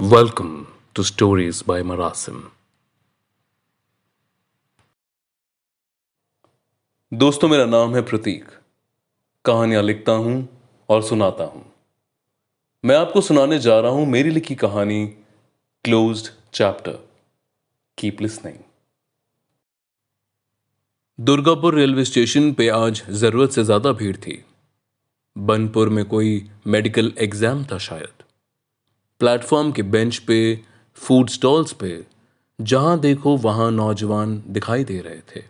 Welcome to Stories by Marasim. दोस्तों, मेरा नाम है प्रतीक। कहानियां लिखता हूं और सुनाता हूं। मैं आपको सुनाने जा रहा हूं मेरी लिखी कहानी closed chapter. Keep listening. Durgapur railway station पे आज जरूरत से ज्यादा भीड़ थी। बनपुर में कोई मेडिकल एग्जाम था शायद। प्लेटफॉर्म के बेंच पे, फूड स्टॉल्स पे, जहां देखो वहां नौजवान दिखाई दे रहे थे।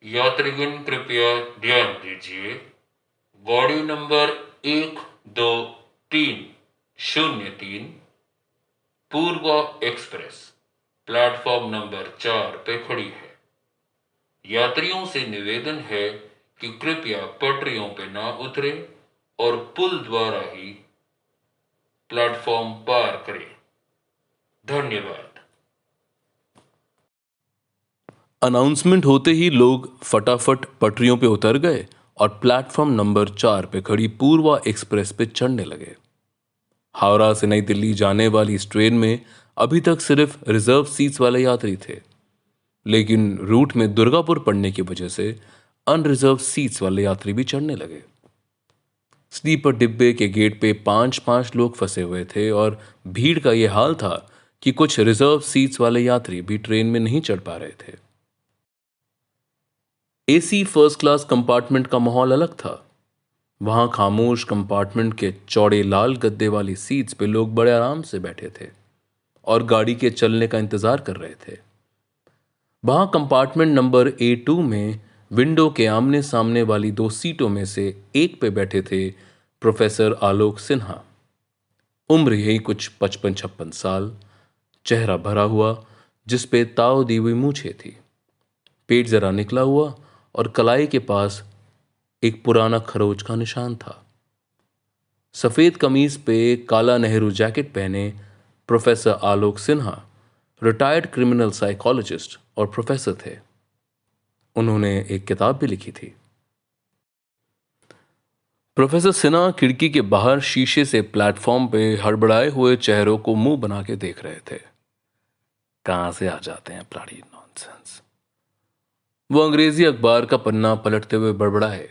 यात्रीगण कृपया ध्यान दीजिए। गाड़ी नंबर 123003 पूर्वा एक्सप्रेस प्लेटफॉर्म नंबर 4 पे खड़ी है। यात्रियों से निवेदन है कि कृपया पटरियों पे ना उतरे और पुल द्वारा ही प्लेटफॉर्म पार करें। धन्यवाद। अनाउंसमेंट होते ही लोग फटाफट पटरियों पे उतर गए और प्लेटफॉर्म नंबर 4 पे खड़ी पूर्वा एक्सप्रेस पे चढ़ने लगे। हावड़ा से नई दिल्ली जाने वाली इस ट्रेन में अभी तक सिर्फ रिजर्व सीट्स वाले यात्री थे, लेकिन रूट में दुर्गापुर पड़ने की वजह से अनरिजर्व सीट्स वाले यात्री भी चढ़ने लगे। स्लीपर डिब्बे के गेट पे 5-5 लोग फंसे हुए थे और भीड़ का यह हाल था कि कुछ रिजर्व सीट्स वाले यात्री भी ट्रेन में नहीं चढ़ पा रहे थे। एसी फर्स्ट क्लास कंपार्टमेंट का माहौल अलग था। वहां खामोश कंपार्टमेंट के चौड़े लाल गद्दे वाली सीट्स पे लोग बड़े आराम से बैठे थे और गाड़ी के चलने का इंतजार कर रहे थे। वहां कंपार्टमेंट नंबर A2 में विंडो के आमने सामने वाली 2 सीटों में से एक पे बैठे थे प्रोफेसर आलोक सिन्हा। उम्र यही कुछ 55-56 साल, चेहरा भरा हुआ जिसपे ताव दी हुई मूछें थी, पेट जरा निकला हुआ और कलाई के पास एक पुराना खरोच का निशान था। सफेद कमीज पे काला नेहरू जैकेट पहने professor Alok Sinha retired criminal psychologist और प्रोफेसर थे। उन्होंने एक किताब भी लिखी थी। प्रोफेसर सिन्हा खिड़की के बाहर शीशे से प्लेटफॉर्म पे हड़बड़ाए हुए चेहरों को मुंह बना के देख रहे थे। कहां से आ जाते हैं ब्लडी नॉनसेंस। वो अंग्रेजी अखबार का पन्ना पलटते हुए बड़बड़ाए।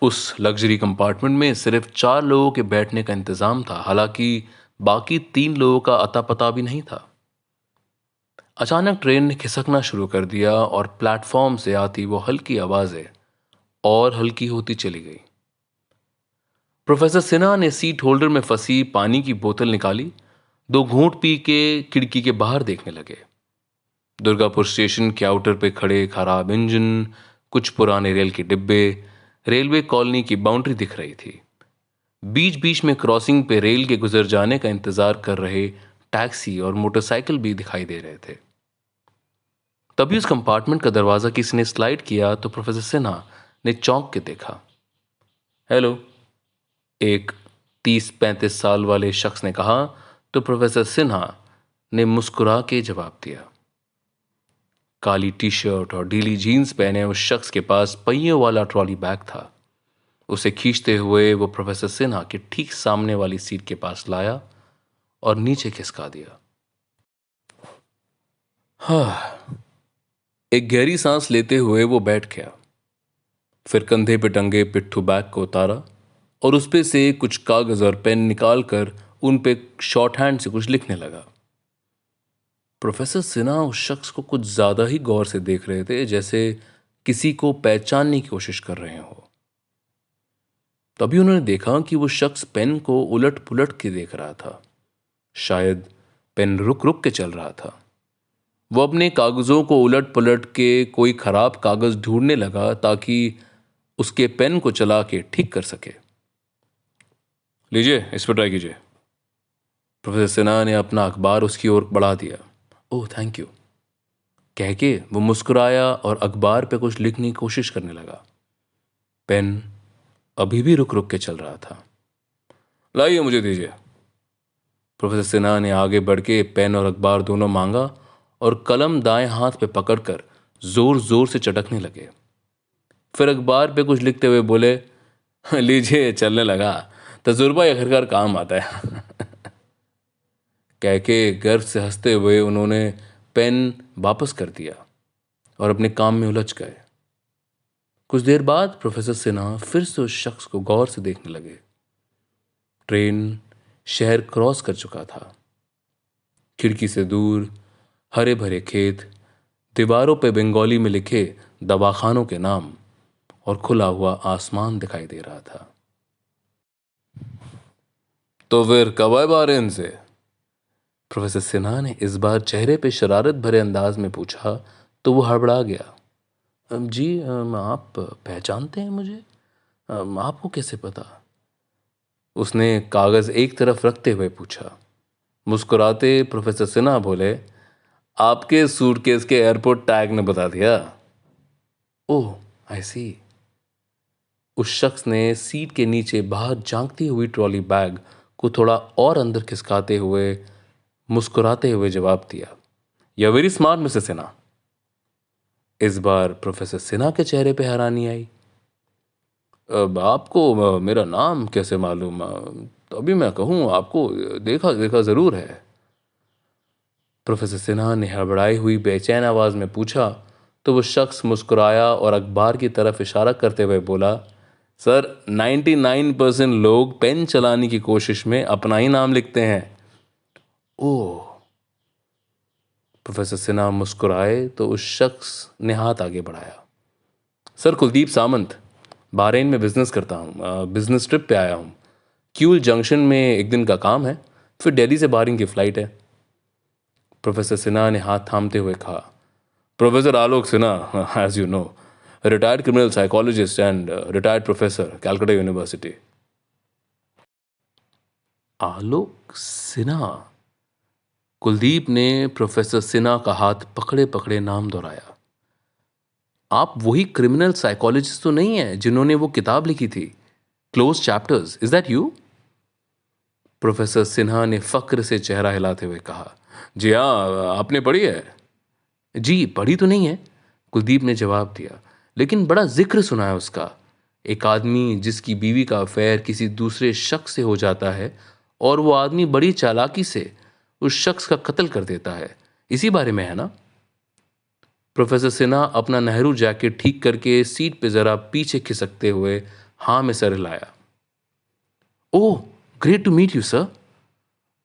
उस लग्जरी कंपार्टमेंट में सिर्फ 4 लोगों के बैठने का इंतजाम था, हालांकि बाकी 3 लोगों का अता पता भी नहीं था। अचानक ट्रेन ने खिसकना शुरू कर दिया और प्लेटफॉर्म से आती वो हल्की आवाजें और हल्की होती चली गई। प्रोफेसर सिन्हा ने सीट होल्डर में फंसी पानी की बोतल निकाली, 2 घूंट पी के खिड़की के बाहर देखने लगे। दुर्गापुर स्टेशन के आउटर पे खड़े खराब इंजन, कुछ पुराने रेल के डिब्बे, रेलवे कॉलोनी की बाउंड्री दिख रही थी। बीच बीच में क्रॉसिंग पे रेल के गुजर जाने का इंतजार कर रहे टैक्सी और मोटरसाइकिल भी दिखाई दे रहे थे। तभी उस कंपार्टमेंट का दरवाजा किसी ने स्लाइड किया तो प्रोफेसर सिन्हा ने चौंक के देखा। हेलो, एक 30-35 साल वाले शख्स ने कहा तो प्रोफेसर सिन्हा ने मुस्कुरा के जवाब दिया। काली टी शर्ट और ढीली जीन्स पहने उस शख्स के पास पहियों वाला ट्रॉली बैग था। उसे खींचते हुए वो प्रोफेसर सिन्हा के ठीक सामने वाली सीट के पास लाया और नीचे खिसका दिया। हाँ, एक गहरी सांस लेते हुए वो बैठ गया। फिर कंधे पे टंगे पिट्ठू बैग को उतारा और उस पे से कुछ कागज और पेन निकालकर उन पे शॉर्ट हैंड से कुछ लिखने लगा। प्रोफेसर सिन्हा उस शख्स को कुछ ज्यादा ही गौर से देख रहे थे, जैसे किसी को पहचानने की कोशिश कर रहे हो। तभी उन्होंने देखा कि वो शख्स पेन को उलट पुलट के देख रहा था। शायद पेन रुक रुक के चल रहा था। वो अपने कागजों को उलट पुलट के कोई खराब कागज ढूंढने लगा ताकि उसके पेन को चला के ठीक कर सके। लीजिए, इस पर ट्राई कीजिए। प्रोफेसर सिन्हा ने अपना अखबार उसकी ओर बढ़ा दिया। ओह, थैंक यू कह के वो मुस्कुराया और अखबार पे कुछ लिखने की कोशिश करने लगा। पेन अभी भी रुक रुक के चल रहा था। लाइए, मुझे दीजिए। प्रोफेसर सिन्हा ने आगे बढ़ के पेन और अखबार दोनों मांगा और कलम दाएं हाथ पे पकड़कर जोर जोर से चटकने लगे। फिर अखबार पे कुछ लिखते हुए बोले, लीजिए, चलने लगा। तजुर्बा आखिरकार काम आता है। कह के गर्व से हंसते हुए उन्होंने पेन वापस कर दिया और अपने काम में उलझ गए। कुछ देर बाद प्रोफेसर सिन्हा फिर से उस शख्स को गौर से देखने लगे। ट्रेन शहर क्रॉस कर चुका था। खिड़की से दूर हरे भरे खेत, दीवारों पे बंगाली में लिखे दवाखानों के नाम और खुला हुआ आसमान दिखाई दे रहा था। तो फिर कब आए बाहर से? प्रोफेसर सिन्हा ने इस बार चेहरे पे शरारत भरे अंदाज में पूछा तो वो हड़बड़ा गया। जी आप पहचानते हैं मुझे? आपको कैसे पता? उसने कागज एक तरफ रखते हुए पूछा। मुस्कुराते प्रोफेसर सिन्हा बोले, आपके सूटकेस के एयरपोर्ट टैग ने बता दिया। ओह आई सी। उस शख्स ने सीट के नीचे बाहर झांकती हुई ट्रॉली बैग को थोड़ा और अंदर खिसकाते हुए मुस्कुराते हुए जवाब दिया, you very smart mister Sinha. इस बार प्रोफेसर सिन्हा के चेहरे पे हैरानी आई। अब आपको मेरा नाम कैसे मालूम? तो अभी मैं कहूँ आपको देखा देखा जरूर है। प्रोफेसर सिन्हा ने हड़बड़ाई हुई बेचैन आवाज में पूछा तो वो शख्स मुस्कुराया और अखबार की तरफ इशारा करते हुए बोला, सर 99% लोग पेन चलाने की कोशिश में अपना ही नाम लिखते हैं। ओह। प्रोफेसर सिन्हा मुस्कुराए तो उस शख्स ने हाथ आगे बढ़ाया। सर कुलदीप सामंत, बहरीन में बिजनेस करता हूँ, बिजनेस ट्रिप पे आया हूँ। क्यूल जंक्शन में एक दिन का काम है, फिर दिल्ली से बहरीन की फ्लाइट है। प्रोफेसर सिन्हा ने हाथ थामते हुए कहा, professor Alok Sinha, as you know, retired criminal psychologist and retired professor, Calcutta university. Alok Sinha. Kuldeep ने प्रोफेसर सिन्हा का हाथ पकड़े पकड़े नाम दोहराया। आप वही क्रिमिनल साइकोलॉजिस्ट तो नहीं है जिन्होंने वो किताब लिखी थी, close chapters? Is that you? Professor Sinha ने फक्र से चेहरा हिलाते हुए कहा, जी हाँ, आपने पढ़ी है? जी पढ़ी तो नहीं है, कुलदीप ने जवाब दिया, लेकिन बड़ा जिक्र सुना है उसका। एक आदमी जिसकी बीवी का अफेयर किसी दूसरे शख्स से हो जाता है और वो आदमी बड़ी चालाकी से उस शख्स का कत्ल कर देता है, इसी बारे में है ना? प्रोफेसर सिन्हा अपना नेहरू जैकेट ठीक करके सीट पे जरा पीछे खिसकते हुए हाँ में सर हिलाया। Oh great to meet you sir,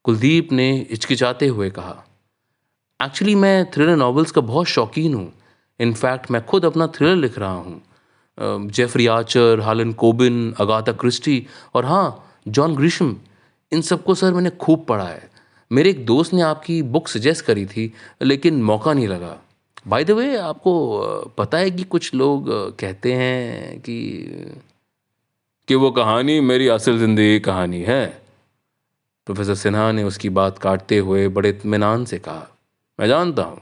Kuldeep ने हिचकिचाते हुए कहा। एक्चुअली मैं थ्रिलर नॉवेल्स का बहुत शौकीन हूँ। इनफैक्ट मैं खुद अपना थ्रिलर लिख रहा हूँ। जेफरी आर्चर, हालन कोबिन, अगाथा क्रिस्टी और हाँ जॉन ग्रिशम, इन सबको सर मैंने खूब पढ़ा है। मेरे एक दोस्त ने आपकी बुक सजेस्ट करी थी लेकिन मौका नहीं लगा। बाय द वे आपको पता है कि कुछ लोग कहते हैं कि वो कहानी मेरी असल ज़िंदगी की कहानी है। प्रोफेसर सिन्हा ने उसकी बात काटते हुए बड़े इत्मीनान से कहा, मैं जानता हूँ,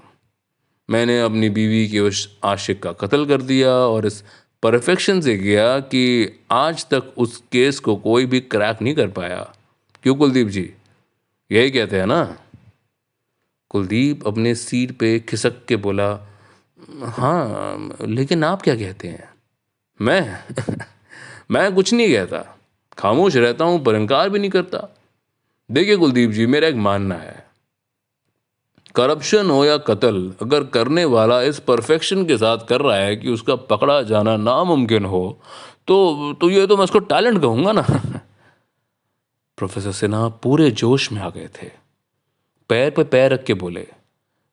मैंने अपनी बीवी के उस आशिक का कत्ल कर दिया और इस परफेक्शन से किया कि आज तक उस केस को कोई भी क्रैक नहीं कर पाया। क्यों कुलदीप जी, यही कहते हैं ना? कुलदीप अपने सीट पे खिसक के बोला, हाँ लेकिन आप क्या कहते हैं? मैं मैं कुछ नहीं कहता, खामोश रहता हूँ पर इनकार भी नहीं करता। देखिए कुलदीप जी, मेरा एक मानना है, करप्शन हो या कत्ल, अगर करने वाला इस परफेक्शन के साथ कर रहा है कि उसका पकड़ा जाना नामुमकिन हो तो ये तो मैं उसको टैलेंट कहूंगा ना। प्रोफेसर सिन्हा पूरे जोश में आ गए थे। पैर पे पैर रख के बोले,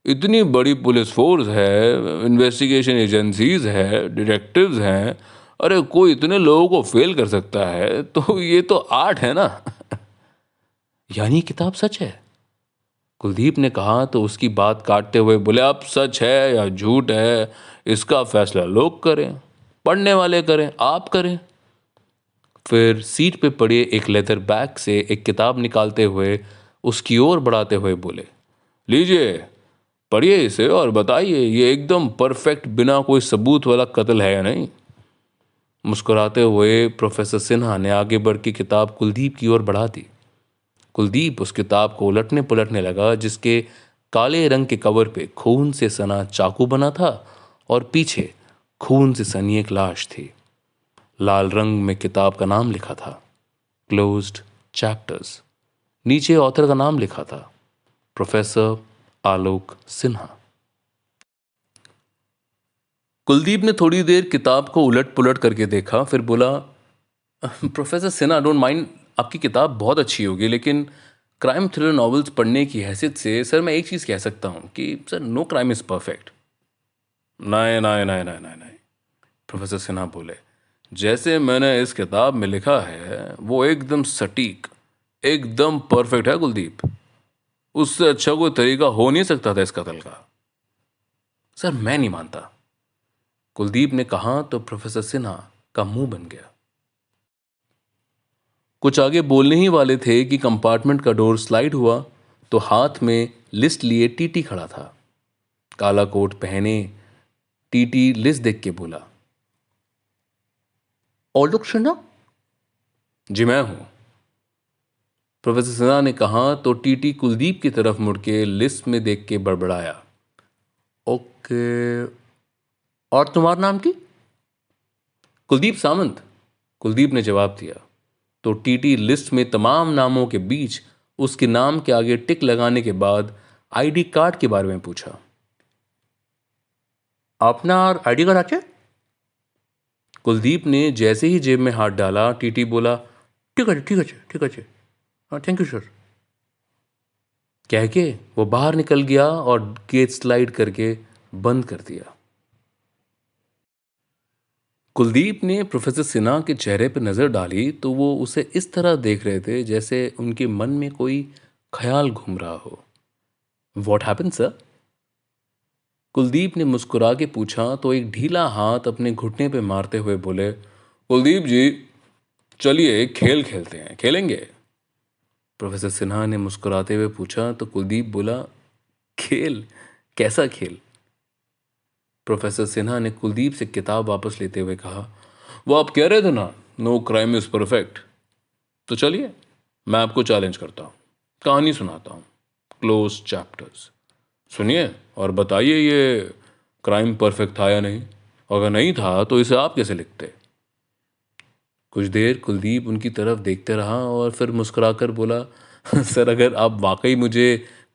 इतनी बड़ी पुलिस फोर्स है, इन्वेस्टिगेशन एजेंसीज है, डिटेक्टिव्स हैं, अरे कोई इतने लोगों को फेल कर सकता है तो ये तो आर्ट है ना। यानी किताब सच है? कुलदीप ने कहा तो उसकी बात काटते हुए बोले, अब सच है या झूठ है इसका फैसला लोग करें, पढ़ने वाले करें, आप करें। फिर सीट पे पड़े एक लेदर बैग से एक किताब निकालते हुए उसकी ओर बढ़ाते हुए बोले, लीजिए पढ़िए इसे और बताइए ये एकदम परफेक्ट बिना कोई सबूत वाला कत्ल है या नहीं। मुस्कुराते हुए प्रोफेसर सिन्हा ने आगे बढ़ के किताब कुलदीप की ओर बढ़ा दी। कुलदीप उस किताब को उलटने पुलटने लगा जिसके काले रंग के कवर पे खून से सना चाकू बना था और पीछे खून से सनी एक लाश थी। लाल रंग में किताब का नाम लिखा था, क्लोज्ड चैप्टर्स। नीचे ऑथर का नाम लिखा था, प्रोफेसर आलोक सिन्हा। कुलदीप ने थोड़ी देर किताब को उलट पुलट करके देखा, फिर बोला, प्रोफेसर सिन्हा, डोंट माइंड, आपकी किताब बहुत अच्छी होगी, लेकिन क्राइम थ्रिलर नॉवेल्स पढ़ने की हैसियत से सर मैं एक चीज़ कह सकता हूँ कि sir no crime is perfect. नहीं नहीं नहीं नहीं नहीं नहीं, प्रोफेसर सिन्हा बोले, जैसे मैंने इस किताब में लिखा है वो एकदम सटीक, एकदम परफेक्ट है कुलदीप। उससे अच्छा कोई तरीका हो नहीं सकता था इस कत्ल का। सर मैं नहीं मानता, कुलदीप ने कहा तो प्रोफेसर सिन्हा का मुंह बन गया। कुछ आगे बोलने ही वाले थे कि कंपार्टमेंट का डोर स्लाइड हुआ तो हाथ में लिस्ट लिए टीटी खड़ा था। काला कोट पहने टीटी लिस्ट देख के बोला, आलोक सिन्हा? जी मैं हूं, प्रोफेसर सिन्हा ने कहा तो टीटी कुलदीप की तरफ मुड़ के लिस्ट में देख के बड़बड़ाया, ओके, और तुम्हारा नाम की? कुलदीप सामंत, कुलदीप ने जवाब दिया। तो टीटी लिस्ट में तमाम नामों के बीच उसके नाम के आगे टिक लगाने के बाद आईडी कार्ड के बारे में पूछा, আপনার आईडी कार्ड আছে? कुलदीप ने जैसे ही जेब में हाथ डाला, टीटी बोला, ठीक है ठीक है ठीक है, हाँ थैंक यू सर, कह के वो बाहर निकल गया और गेट स्लाइड करके बंद कर दिया। कुलदीप ने प्रोफेसर सिन्हा के चेहरे पर नजर डाली तो वो उसे इस तरह देख रहे थे जैसे उनके मन में कोई ख्याल घूम रहा हो। What happened sir? कुलदीप ने मुस्कुरा के पूछा तो एक ढीला हाथ अपने घुटने पे मारते हुए बोले, कुलदीप जी, चलिए एक खेल खेलते हैं, खेलेंगे? प्रोफेसर सिन्हा ने मुस्कुराते हुए पूछा तो कुलदीप बोला, खेल? कैसा खेल? प्रोफेसर सिन्हा ने कुलदीप से किताब वापस लेते हुए कहा, वो आप कह रहे थे ना, नो क्राइम इज परफेक्ट, तो चलिए मैं आपको चैलेंज करता हूँ, कहानी सुनाता हूँ, क्लोज चैप्टर्स। सुनिए और बताइए ये क्राइम परफेक्ट था या नहीं। अगर नहीं था तो इसे आप कैसे लिखते? कुछ देर कुलदीप उनकी तरफ देखते रहा और फिर मुस्कुराकर बोला, सर अगर आप वाकई मुझे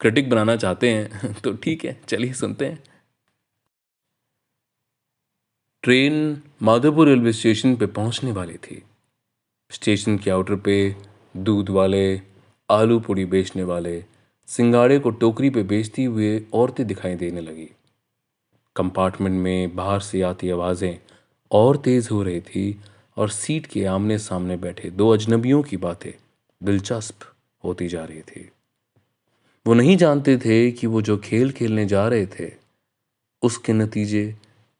क्रिटिक बनाना चाहते हैं तो ठीक है, चलिए सुनते हैं। ट्रेन माधोपुर रेलवे स्टेशन पे पहुंचने वाली थी। स्टेशन के आउटर पे दूध वाले, आलू पूड़ी बेचने वाले, सिंगाड़े को टोकरी पे बेचती हुए औरतें दिखाई देने लगी। कंपार्टमेंट में बाहर से आती आवाज़ें और तेज़ हो रही थी और सीट के आमने सामने बैठे दो अजनबियों की बातें दिलचस्प होती जा रही थी। वो नहीं जानते थे कि वो जो खेल खेलने जा रहे थे उसके नतीजे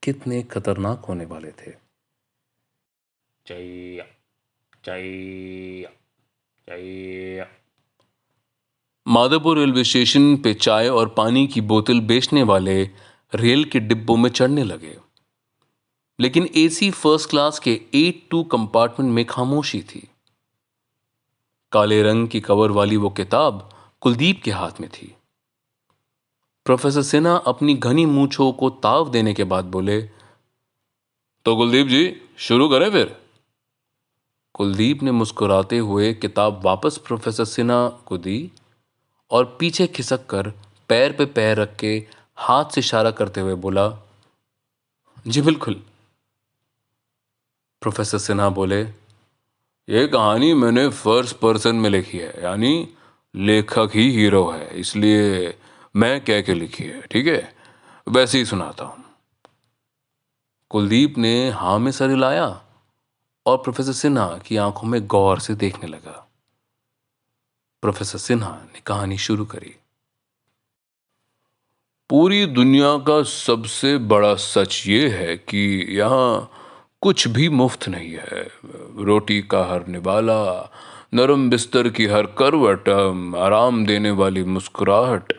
कितने खतरनाक होने वाले थे। चाहिए चाहिए चाहिए। माधोपुर रेलवे स्टेशन पे चाय और पानी की बोतल बेचने वाले रेल के डिब्बों में चढ़ने लगे, लेकिन एसी फर्स्ट क्लास के 8-2 कंपार्टमेंट में खामोशी थी। काले रंग की कवर वाली वो किताब कुलदीप के हाथ में थी। प्रोफेसर सिन्हा अपनी घनी मूंछों को ताव देने के बाद बोले, तो कुलदीप जी शुरू करें फिर? कुलदीप ने मुस्कुराते हुए किताब वापस प्रोफेसर सिन्हा को दी और पीछे खिसक कर पैर पे पैर रख के हाथ से इशारा करते हुए बोला, जी बिल्कुल। प्रोफेसर सिन्हा बोले, ये कहानी मैंने फर्स्ट पर्सन में लिखी है, यानी लेखक ही हीरो है, इसलिए मैं कह के लिखी है, ठीक है? वैसे ही सुनाता हूं। कुलदीप ने हाँ में सर हिलाया और प्रोफेसर सिन्हा की आंखों में गौर से देखने लगा। प्रोफेसर सिन्हा ने कहानी शुरू करी। पूरी दुनिया का सबसे बड़ा सच ये है कि यहाँ कुछ भी मुफ्त नहीं है। रोटी का हर निवाला, नरम बिस्तर की हर करवट, आराम देने वाली मुस्कुराहट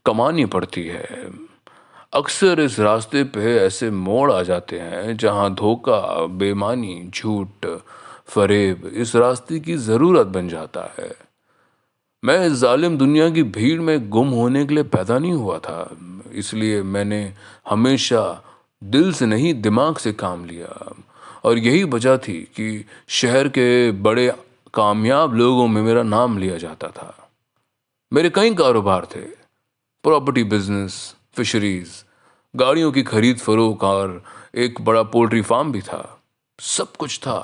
कमानी पड़ती है। अक्सर इस रास्ते पे ऐसे मोड़ आ जाते हैं जहाँ धोखा, बेईमानी, झूठ, फरेब इस रास्ते की ज़रूरत बन जाता है। मैं इस जालिम दुनिया की भीड़ में गुम होने के लिए पैदा नहीं हुआ था, इसलिए मैंने हमेशा दिल से नहीं दिमाग से काम लिया। और यही वजह थी कि शहर के बड़े कामयाब लोगों में मेरा नाम लिया जाता था। मेरे कई कारोबार थे, प्रॉपर्टी बिजनेस, फिशरीज, गाड़ियों की खरीद फरोख्त और एक बड़ा पोल्ट्री फार्म भी था। सब कुछ था,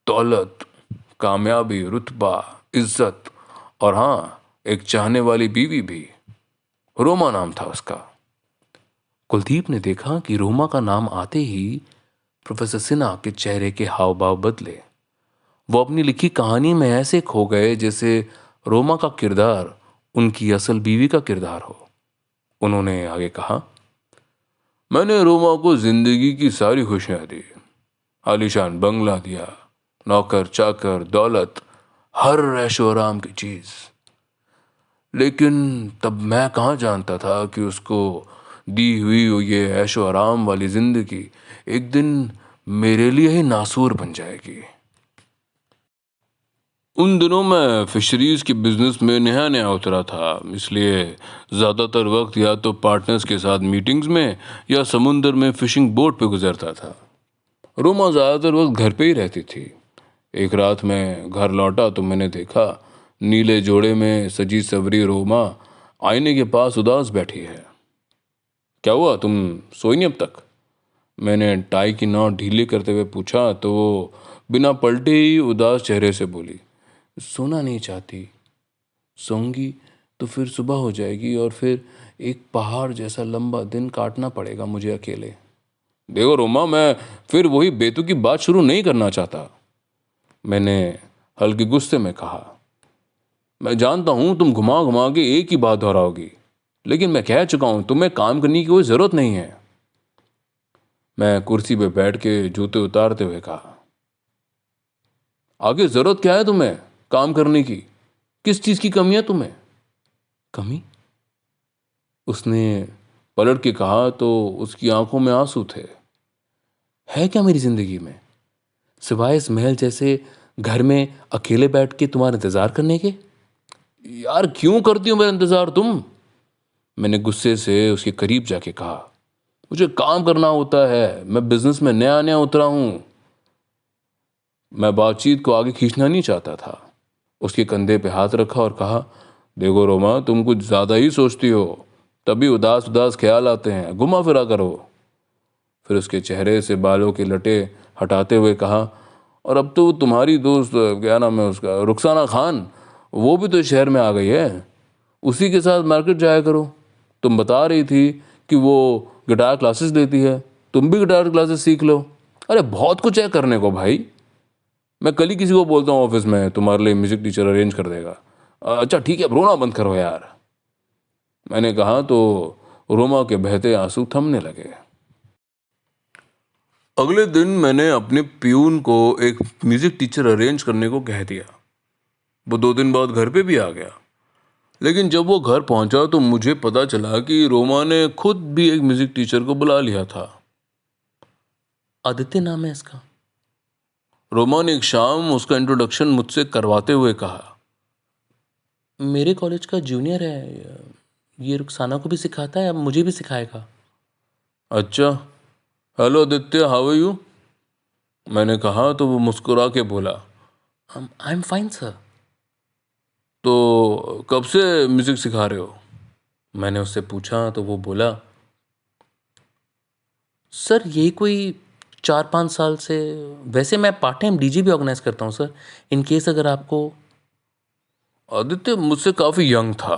दौलत, कामयाबी, रुतबा, इज्जत और हाँ, एक चाहने वाली बीवी भी। रोमा नाम था उसका। कुलदीप ने देखा कि रोमा का नाम आते ही प्रोफेसर सिन्हा के चेहरे के हाव भाव बदले। वो अपनी लिखी कहानी में ऐसे खो गए जैसे रोमा का किरदार उनकी असल बीवी का किरदार हो। उन्होंने आगे कहा, मैंने रोमा को जिंदगी की सारी खुशियां दी, आलीशान बंगला दिया, नौकर चाकर, दौलत, हर ऐशो आराम की चीज। लेकिन तब मैं कहाँ जानता था कि उसको दी हुई ये ऐशो आराम वाली जिंदगी एक दिन मेरे लिए ही नासूर बन जाएगी। उन दिनों मैं फिशरीज के बिजनेस में नया नया उतरा था, इसलिए ज़्यादातर वक्त या तो पार्टनर्स के साथ मीटिंग्स में या समुंदर में फिशिंग बोट पे गुजरता था। रोमा ज़्यादातर वक्त घर पे ही रहती थी। एक रात मैं घर लौटा तो मैंने देखा नीले जोड़े में सजी सवरी रोमा आईने के पास उदास बैठी है। क्या हुआ, तुम सोई नहीं अब तक? मैंने टाई की नॉट ढीली करते हुए पूछा तो वो बिना पलटे ही उदास चेहरे से बोली, सोना नहीं चाहती, सोऊंगी तो फिर सुबह हो जाएगी और फिर एक पहाड़ जैसा लंबा दिन काटना पड़ेगा मुझे अकेले। देखो रोमा, मैं फिर वही बेतुकी बात शुरू नहीं करना चाहता, मैंने हल्के गुस्से में कहा। मैं जानता हूं तुम घुमा घुमा के एक ही बात दोहराओगी, लेकिन मैं कह चुका हूं तुम्हें काम करने की कोई जरूरत नहीं है। मैं कुर्सी पे बैठ के जूते उतारते हुए कहा, आगे जरूरत क्या है तुम्हें काम करने की? किस चीज की कमी है तुम्हें? कमी? उसने पलट के कहा तो उसकी आंखों में आंसू थे। है क्या मेरी जिंदगी में, सिवाय इस महल जैसे घर में अकेले बैठ के तुम्हारा इंतजार करने के? यार क्यों करती हो मेरा इंतजार तुम? मैंने गुस्से से उसके करीब जाके कहा, मुझे काम करना होता है, मैं बिजनेस में नया नया उतरा हूं। मैं बातचीत को आगे खींचना नहीं चाहता था। उसके कंधे पे हाथ रखा और कहा, देखो रोमा, तुम कुछ ज्यादा ही सोचती हो, तभी उदास उदास ख्याल आते हैं, घुमा फिरा करो। फिर उसके चेहरे से बालों के लटे हटाते हुए कहा, और अब तो तुम्हारी दोस्त, क्या नाम है उसका, रुखसाना खान, वो भी तो शहर में आ गई है, उसी के साथ मार्केट जाया करो। तुम बता रही थी कि वो गिटार क्लासेस लेती है, तुम भी गिटार क्लासेस सीख लो। अरे बहुत कुछ है करने को भाई। मैं कल ही किसी को बोलता हूँ ऑफिस में, तुम्हारे लिए म्यूजिक टीचर अरेंज कर देगा। अच्छा ठीक है, अब रोना बंद करो यार, मैंने कहा तो रोमा के बहते आंसू थमने लगे। अगले दिन मैंने अपने प्यून को एक म्यूजिक टीचर अरेंज करने को कह दिया। वो 2 दिन बाद घर पे भी आ गया। लेकिन जब वो घर पहुंचा तो मुझे पता चला कि रोमा ने खुद भी एक म्यूजिक टीचर को बुला लिया था। आदित्य नाम है इसका। रोमा ने एक शाम उसका इंट्रोडक्शन मुझसे करवाते हुए कहा, मेरे कॉलेज का जूनियर है, ये रुखसाना को भी सिखाता है, अब मुझे भी सिखाएगा। अच्छा, hello Aditya, how are you? मैंने कहा तो वो मुस्कुरा के बोला, आई एम फाइन सर। तो कब से म्यूजिक सिखा रहे हो? मैंने उससे पूछा तो वो बोला, सर यही कोई 4-5 साल से। वैसे मैं पार्ट टाइम डीजे भी ऑर्गेनाइज करता हूँ सर, इन केस अगर आपको। आदित्य मुझसे काफ़ी यंग था,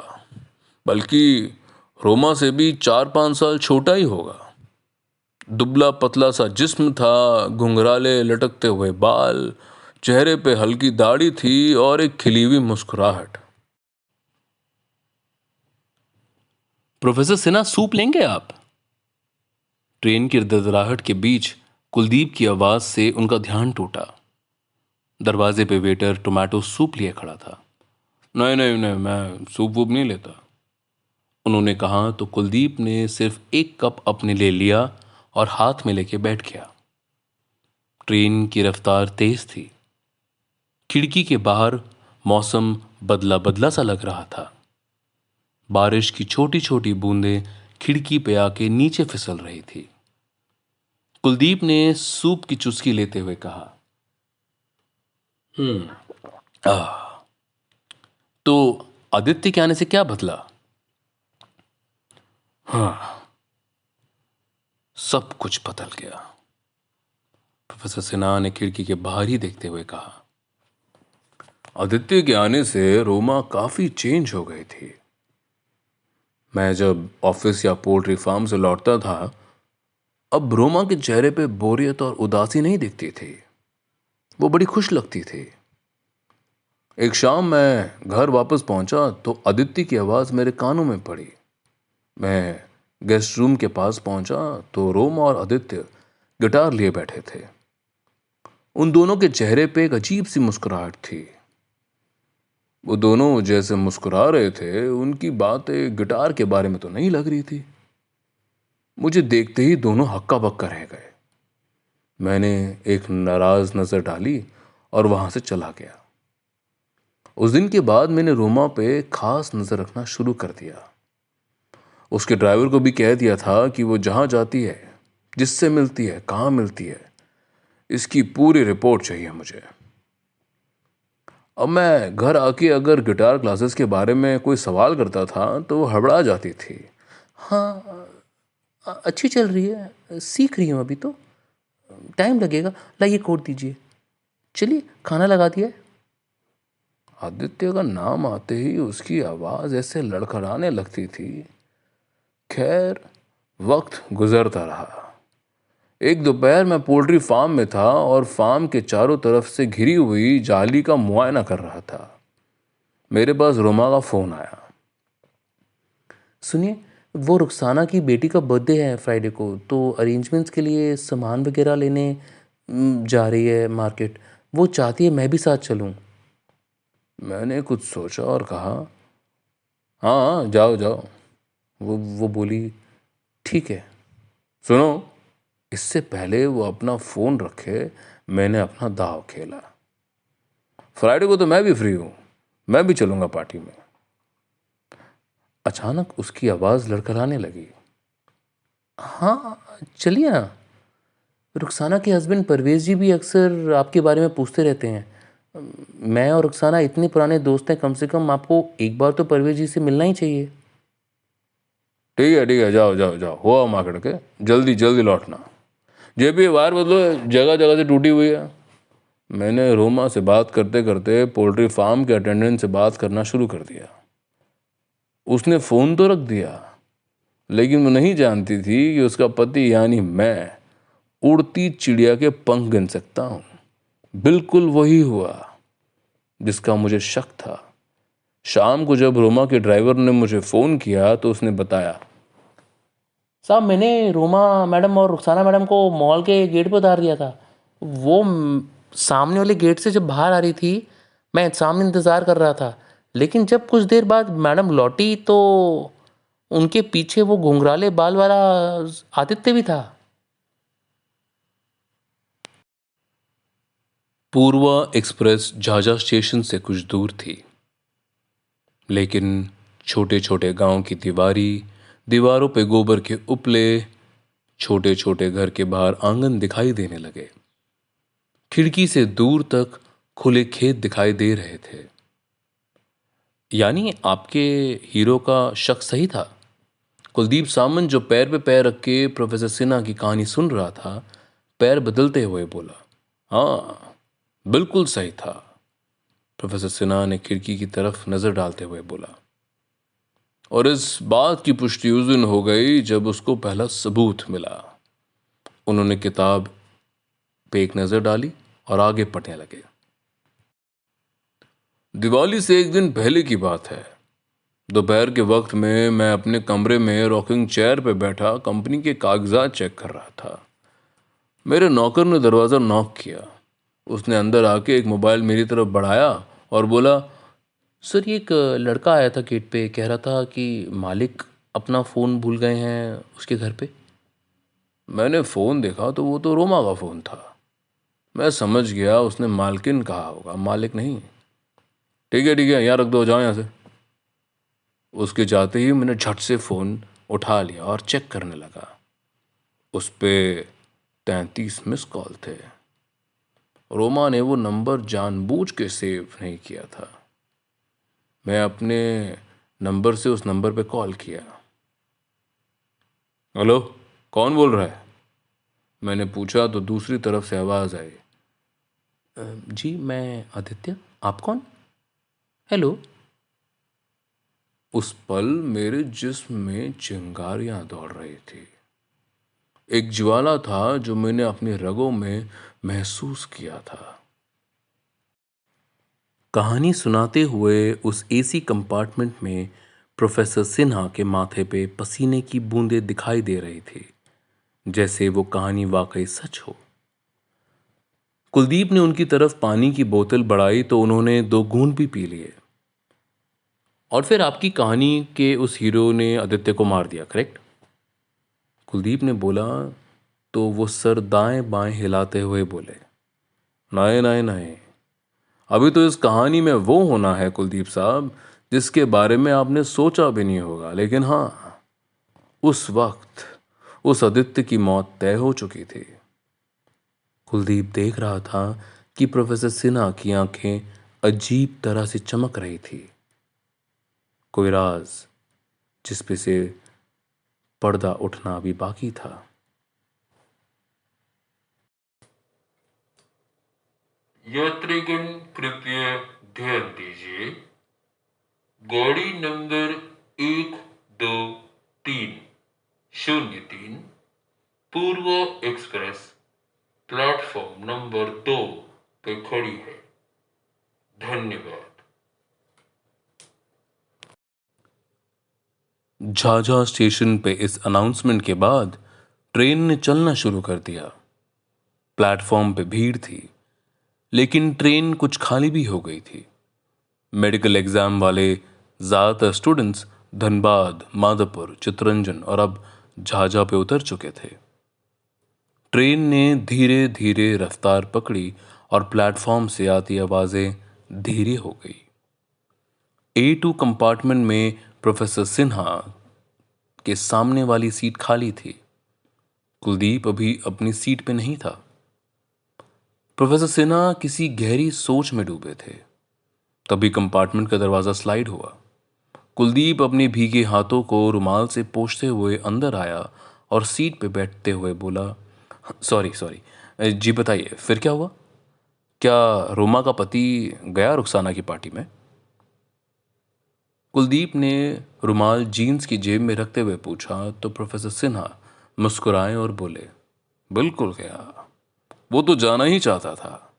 बल्कि रोमा से भी 4-5 साल छोटा ही होगा। दुबला पतला सा जिस्म था, घुंघराले लटकते हुए बाल, चेहरे पे हल्की दाढ़ी थी और एक खिली हुई मुस्कुराहट। प्रोफेसर सिन्हा, सूप लेंगे आप? ट्रेन की दरदराहट के बीच कुलदीप की आवाज से उनका ध्यान टूटा। दरवाजे पे वेटर टोमेटो सूप लिए खड़ा था। नहीं नहीं नहीं, मैं सूप वूप नहीं लेता, उन्होंने कहा तो कुलदीप ने सिर्फ एक कप अपने लिए लिया और हाथ में लेके बैठ गया। ट्रेन की रफ्तार तेज थी। खिड़की के बाहर मौसम बदला बदला सा लग रहा था। बारिश की छोटी छोटी बूंदें खिड़की पे आके नीचे फिसल रही थी। कुलदीप ने सूप की चुस्की लेते हुए कहा, आह, तो आदित्य के आने से क्या बदला? हाँ, सब कुछ बदल गया। प्रोफेसर सिन्हा ने खिड़की के बाहर ही देखते हुए कहा। आदित्य के आने से रोमा काफी चेंज हो गई थी। मैं जब ऑफिस या पोल्ट्री फार्म से लौटता था, अब रोमा के चेहरे पे बोरियत और उदासी नहीं दिखती थी। वो बड़ी खुश लगती थी। एक शाम मैं घर वापस पहुंचा तो आदित्य की आवाज मेरे कानों में पड़ी। मैं गेस्ट रूम के पास पहुंचा तो रोमा और आदित्य गिटार लिए बैठे थे। उन दोनों के चेहरे पे एक अजीब सी मुस्कुराहट थी। वो दोनों जैसे मुस्कुरा रहे थे, उनकी बातें गिटार के बारे में तो नहीं लग रही थी। मुझे देखते ही दोनों हक्का बक्का रह गए। मैंने एक नाराज नजर डाली और वहां से चला गया। उस दिन के बाद मैंने रोमा पे खास नजर रखना शुरू कर दिया। उसके ड्राइवर को भी कह दिया था कि वो जहां जाती है, जिससे मिलती है, कहाँ मिलती है, इसकी पूरी रिपोर्ट चाहिए मुझे। अब मैं घर आके अगर गिटार क्लासेस के बारे में कोई सवाल करता था तो वो हड़बड़ा जाती थी। हाँ, अच्छी चल रही है, सीख रही हूँ अभी तो, टाइम लगेगा, लाइए कोट दीजिए, चलिए खाना लगा दिया है। आदित्य का नाम आते ही उसकी आवाज ऐसे लड़खड़ाने लगती थी। खैर, वक्त गुजरता रहा। एक दोपहर मैं पोल्ट्री फार्म में था और फार्म के चारों तरफ से घिरी हुई जाली का मुआयना कर रहा था। मेरे पास रोमा का फोन आया। सुनिए, वो रुखसाना की बेटी का बर्थडे है फ्राइडे को, तो अरेंजमेंट्स के लिए सामान वगैरह लेने जा रही है मार्केट। वो चाहती है मैं भी साथ चलूं। मैंने कुछ सोचा और कहा, हाँ जाओ जाओ। वो बोली, ठीक है। सुनो, इससे पहले वो अपना फोन रखे, मैंने अपना दाव खेला। फ्राइडे को तो मैं भी फ्री हूं, मैं भी चलूंगा पार्टी में। अचानक उसकी आवाज लड़खड़ाने लगी। हाँ, चलिए ना। रुखसाना के हस्बैंड परवेज जी भी अक्सर आपके बारे में पूछते रहते हैं। मैं और रुखसाना इतने पुराने दोस्त हैं, कम से कम आपको एक बार तो परवेज जी से मिलना ही चाहिए। ठीक है, जाओ जाओ जाओ, हुआ मार्केट के, जल्दी जल्दी लौटना। जेब भी वायर बदलो, जगह जगह से टूटी हुई है। मैंने रोमा से बात करते करते पोल्ट्री फार्म के अटेंडेंट से बात करना शुरू कर दिया। उसने फोन तो रख दिया, लेकिन वो नहीं जानती थी कि उसका पति यानी मैं उड़ती चिड़िया के पंख गिन सकता हूं। बिल्कुल वही हुआ जिसका मुझे शक था। शाम को जब रोमा के ड्राइवर ने मुझे फोन किया तो उसने बताया, साहब मैंने रोमा मैडम और रुखसाना मैडम को मॉल के गेट पर उतार दिया था। वो सामने वाले गेट से जब बाहर आ रही थी, मैं सामने इंतज़ार कर रहा था, लेकिन जब कुछ देर बाद मैडम लौटी तो उनके पीछे वो घुंघराले बाल वाला आदित्य भी था। पूर्वा एक्सप्रेस झाझा स्टेशन से कुछ दूर थी, लेकिन छोटे छोटे गांव की दीवारों पे गोबर के उपले, छोटे छोटे घर के बाहर आंगन दिखाई देने लगे। खिड़की से दूर तक खुले खेत दिखाई दे रहे थे। यानी आपके हीरो का शक सही था। कुलदीप सामंत, जो पैर पे पैर रख के प्रोफेसर सिन्हा की कहानी सुन रहा था, पैर बदलते हुए बोला, हाँ बिल्कुल सही था। प्रोफेसर सिन्हा ने खिड़की की तरफ नजर डालते हुए बोला, और इस बात की पुष्टि उस दिन हो गई जब उसको पहला सबूत मिला। उन्होंने किताब पे एक नजर डाली और आगे पढ़ने लगे। दिवाली से एक दिन पहले की बात है। दोपहर के वक्त में मैं अपने कमरे में रॉकिंग चेयर पर बैठा कंपनी के कागजात चेक कर रहा था। मेरे नौकर ने दरवाज़ा नॉक किया। उसने अंदर आके एक मोबाइल मेरी तरफ बढ़ाया और बोला, सर ये एक लड़का आया था गेट पे, कह रहा था कि मालिक अपना फ़ोन भूल गए हैं उसके घर पे। मैंने फ़ोन देखा तो वो तो रोमा का फ़ोन था। मैं समझ गया उसने मालकिन कहा होगा, मालिक नहीं। ठीक है, यहाँ रख दो, जाओ यहाँ से। उसके जाते ही मैंने झट से फ़ोन उठा लिया और चेक करने लगा। उस पे 33 मिस कॉल थे रोमा ने वो नंबर जानबूझ के सेव नहीं किया था। मैं अपने नंबर से उस नंबर पे कॉल किया। हेलो, कौन बोल रहा है? मैंने पूछा तो दूसरी तरफ से आवाज़ आई, जी मैं आदित्य, आप कौन? हेलो। उस पल मेरे जिस्म में चिंगारियां दौड़ रही थी। एक ज्वाला था जो मैंने अपनी रगों में महसूस किया था। कहानी सुनाते हुए उस एसी कंपार्टमेंट में प्रोफेसर सिन्हा के माथे पे पसीने की बूंदें दिखाई दे रही थी, जैसे वो कहानी वाकई सच हो। कुलदीप ने उनकी तरफ पानी की बोतल बढ़ाई तो उन्होंने 2 घूंट भी पी लिए। और फिर आपकी कहानी के उस हीरो ने आदित्य को मार दिया, करेक्ट? कुलदीप ने बोला तो वो सर दाएं बाएं हिलाते हुए बोले, नहीं नहीं नहीं, अभी तो इस कहानी में वो होना है कुलदीप साहब जिसके बारे में आपने सोचा भी नहीं होगा। लेकिन हाँ, उस वक्त उस आदित्य की मौत तय हो चुकी थी। कुलदीप देख रहा था कि प्रोफेसर सिन्हा की आंखें अजीब तरह से चमक रही थी। कोई राज जिस पे से पर्दा उठना भी बाकी था। यात्रीगण कृपया ध्यान दीजिए, गाड़ी नंबर 12303 पूर्व एक्सप्रेस प्लेटफॉर्म नंबर 2 पे खड़ी है। धन्यवाद। झाझा स्टेशन पे इस अनाउंसमेंट के बाद ट्रेन ने चलना शुरू कर दिया। प्लेटफॉर्म पे भीड़ थी, लेकिन ट्रेन कुछ खाली भी हो गई थी। मेडिकल एग्जाम वाले ज़्यादातर स्टूडेंट्स धनबाद, माधवपुर, चित्तरंजन और अब झाझा पे उतर चुके थे। ट्रेन ने धीरे धीरे रफ्तार पकड़ी और प्लेटफॉर्म से आती आवाज़ें धीरे हो गई। A2 कंपार्टमेंट में प्रोफेसर सिन्हा के सामने वाली सीट खाली थी। कुलदीप अभी अपनी सीट पे नहीं था। प्रोफेसर सिन्हा किसी गहरी सोच में डूबे थे। तभी कंपार्टमेंट का दरवाजा स्लाइड हुआ। कुलदीप अपने भीगे हाथों को रुमाल से पोंछते हुए अंदर आया और सीट पे बैठते हुए बोला, सॉरी सॉरी, जी बताइए फिर क्या हुआ? क्या रोमा का पति गया रुखसाना की पार्टी में? कुलदीप ने रुमाल जीन्स की जेब में रखते हुए पूछा तो प्रोफेसर सिन्हा मुस्कुराए और बोले, बिल्कुल गया, वो तो जाना ही चाहता था।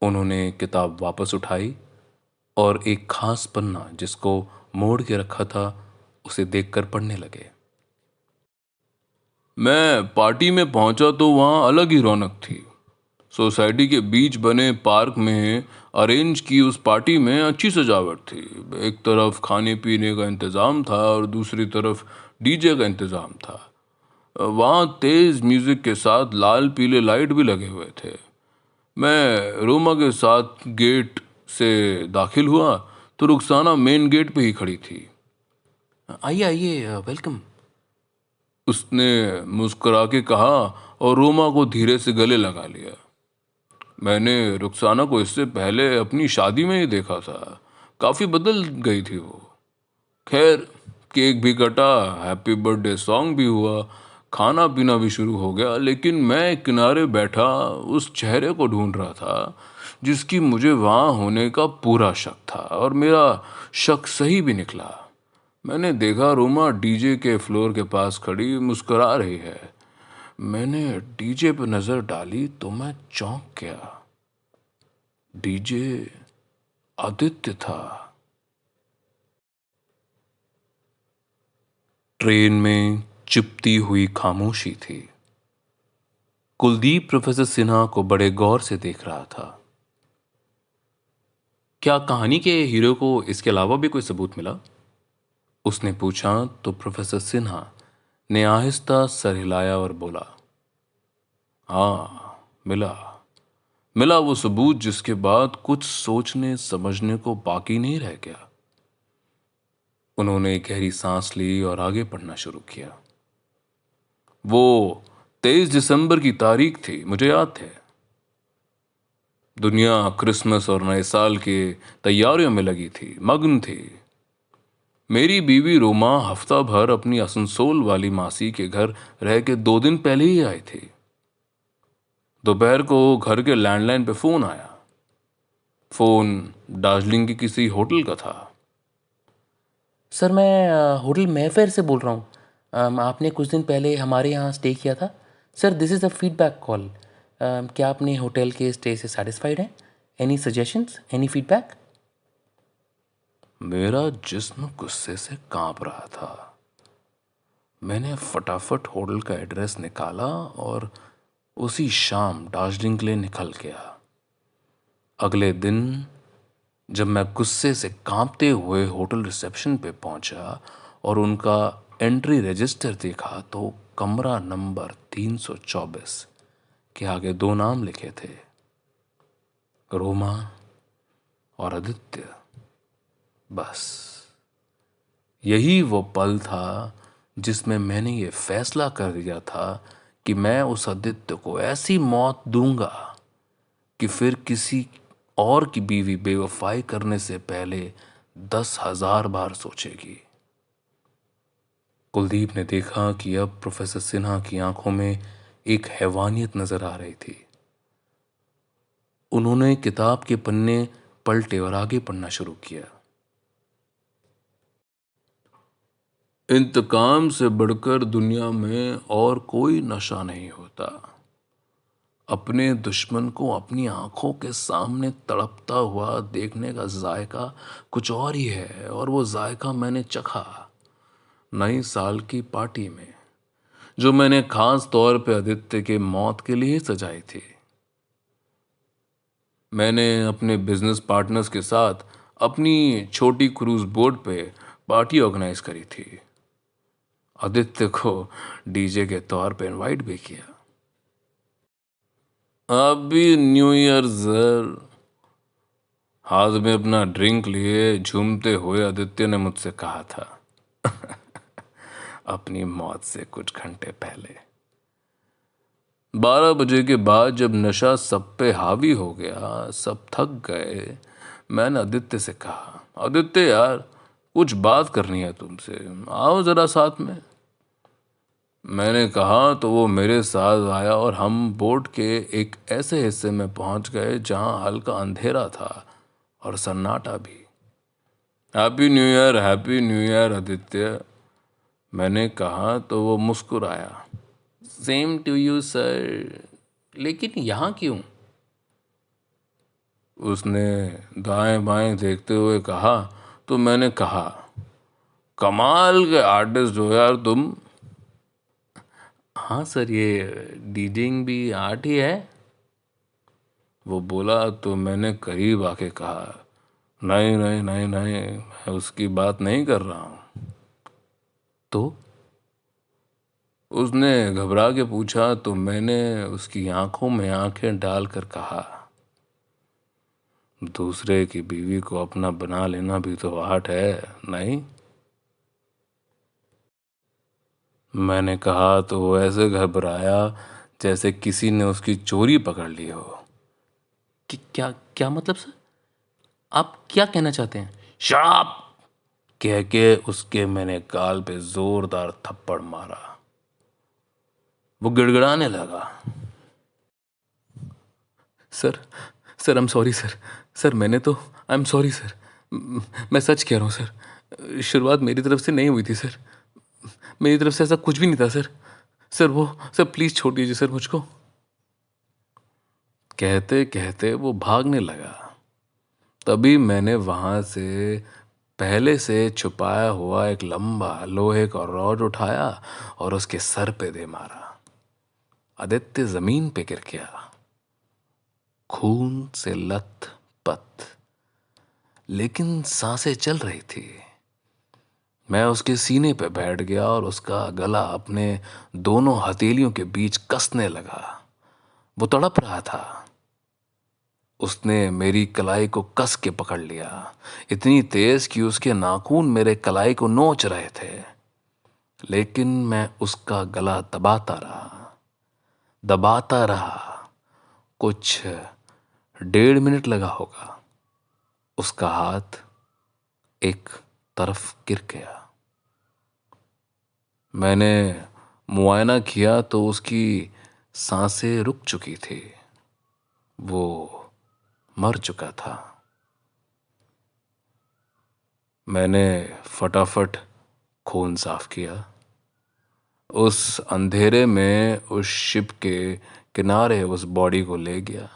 उन्होंने किताब वापस उठाई और एक खास पन्ना जिसको मोड़ के रखा था उसे देखकर पढ़ने लगे। मैं पार्टी में पहुंचा तो वहां अलग ही रौनक थी। सोसाइटी के बीच बने पार्क में अरेंज की उस पार्टी में अच्छी सजावट थी। एक तरफ खाने पीने का इंतज़ाम था और दूसरी तरफ डीजे का इंतज़ाम था। वहाँ तेज़ म्यूज़िक के साथ लाल पीले लाइट भी लगे हुए थे। मैं रोमा के साथ गेट से दाखिल हुआ तो रुखसाना मेन गेट पे ही खड़ी थी। आइए आइए, वेलकम, उसने मुस्कुरा के कहा और रोमा को धीरे से गले लगा लिया। मैंने रुखसाना को इससे पहले अपनी शादी में ही देखा था। काफ़ी बदल गई थी वो। खैर, केक भी कटा, हैप्पी बर्थडे सॉन्ग भी हुआ, खाना पीना भी शुरू हो गया, लेकिन मैं किनारे बैठा उस चेहरे को ढूंढ रहा था जिसकी मुझे वहाँ होने का पूरा शक था। और मेरा शक सही भी निकला। मैंने देखा रोमा डीजे के फ्लोर के पास खड़ी मुस्कुरा रही है। मैंने डीजे पर नज़र डाली तो मैं चौंक गया। डीजे आदित्य था। ट्रेन में चिपती हुई खामोशी थी। कुलदीप प्रोफेसर सिन्हा को बड़े गौर से देख रहा था। क्या कहानी के हीरो को इसके अलावा भी कोई सबूत मिला? उसने पूछा तो प्रोफेसर सिन्हा ने आहिस्ता सर हिलाया और बोला, हाँ, मिला। मिला वो सबूत जिसके बाद कुछ सोचने समझने को बाकी नहीं रह गया। उन्होंने गहरी सांस ली और आगे पढ़ना शुरू किया। वो 23 दिसंबर की तारीख थी, मुझे याद है। दुनिया क्रिसमस और नए साल की तैयारियों में लगी थी, मग्न थी। मेरी बीवी रोमा हफ्ता भर अपनी असनसोल वाली मासी के घर रह के 2 दिन पहले ही आई थी। दोपहर को घर के लैंडलाइन पे फोन आया। फोन दार्जिलिंग के किसी होटल का था। सर मैं होटल मैफेयर से बोल रहा हूँ। आपने कुछ दिन पहले हमारे यहाँ स्टे किया था। Sir this is a feedback call. क्या आपने होटल के स्टे से सेटिस्फाइड हैं? Any suggestions, any feedback? मेरा जिस्म गुस्से से कांप रहा था। मैंने फटाफट होटल का एड्रेस निकाला और उसी शाम दार्जिलिंग के लिए निकल गया। अगले दिन जब मैं गुस्से से कांपते हुए होटल रिसेप्शन पे पहुंचा और उनका एंट्री रजिस्टर देखा तो कमरा नंबर 324 के आगे 2 नाम लिखे थे, रोमा और आदित्य। बस यही वो पल था जिसमें मैंने ये फैसला कर दिया था कि मैं उस आदित्य को ऐसी मौत दूंगा कि फिर किसी और की बीवी बेवफाई करने से पहले 10,000 बार सोचेगी। कुलदीप ने देखा कि अब प्रोफेसर सिन्हा की आंखों में एक हैवानियत नजर आ रही थी। उन्होंने किताब के पन्ने पलटे और आगे पढ़ना शुरू किया। इंतकाम से बढ़कर दुनिया में और कोई नशा नहीं होता। अपने दुश्मन को अपनी आंखों के सामने तड़पता हुआ देखने का जायका कुछ और ही है, और वो जायका मैंने चखा नई साल की पार्टी में, जो मैंने खास तौर पे आदित्य के मौत के लिए सजाई थी। मैंने अपने बिजनेस पार्टनर्स के साथ अपनी छोटी क्रूज बोट पे पार्टी ऑर्गेनाइज करी थी। आदित्य को डीजे के तौर पे इनवाइट भी किया। अभी न्यू ईयर सर, हाथ में अपना ड्रिंक लिए झूमते हुए आदित्य ने मुझसे कहा था। अपनी मौत से कुछ घंटे पहले 12 बजे के बाद जब नशा सब पे हावी हो गया, सब थक गए, मैंने आदित्य से कहा, आदित्य यार कुछ बात करनी है तुमसे, आओ जरा साथ में। मैंने कहा तो वो मेरे साथ आया और हम बोट के एक ऐसे हिस्से में पहुंच गए जहां हल्का अंधेरा था और सन्नाटा भी। हैप्पी न्यू ईयर आदित्य, मैंने कहा तो वो मुस्कुराया। सेम टू यू सर, लेकिन यहाँ क्यों? उसने दाएं बाएं देखते हुए कहा। तो मैंने कहा, कमाल के आर्टिस्ट हो यार तुम। हाँ सर, ये डीजिंग भी आर्ट ही है। वो बोला तो मैंने करीब आके कहा, नहीं नहीं नहीं नहीं, मैं उसकी बात नहीं कर रहा हूँ। तो उसने घबरा के पूछा तो मैंने उसकी आंखों में आंखें डालकर कहा, दूसरे की बीवी को अपना बना लेना भी तो आर्ट है, नहीं? मैंने कहा तो वो ऐसे घबराया जैसे किसी ने उसकी चोरी पकड़ ली हो। क्या क्या मतलब सर? आप क्या कहना चाहते हैं? शराब कह के उसके मैंने गाल पे जोरदार थप्पड़ मारा। वो गिड़गिड़ाने लगा। Sir sir, I am sorry sir. Sir मैंने तो, आई एम सॉरी सर। मैं सच कह रहा हूँ सर, शुरुआत मेरी तरफ से नहीं हुई थी सर। मेरी तरफ से ऐसा कुछ भी नहीं था सर। सर वो, सर प्लीज़ छोड़ दीजिए सर मुझको। कहते कहते वो भागने लगा। तभी मैंने वहां से पहले से छुपाया हुआ एक लंबा लोहे का रॉड उठाया और उसके सर पे दे मारा। आदित्य जमीन पे गिर गया, खून से लथपथ, लेकिन सांसें चल रही थी। मैं उसके सीने पे बैठ गया और उसका गला अपने दोनों हथेलियों के बीच कसने लगा। वो तड़प रहा था। उसने मेरी कलाई को कस के पकड़ लिया, इतनी तेज कि उसके नाखून मेरे कलाई को नोच रहे थे। लेकिन मैं उसका गला दबाता रहा, दबाता रहा। कुछ 1.5 मिनट लगा होगा। उसका हाथ एक तरफ गिर गया। मैंने मुआयना किया तो उसकी सांसें रुक चुकी थी। वो मर चुका था। मैंने फटाफट खून साफ किया। उस अंधेरे में उस शिप के किनारे उस बॉडी को ले गया।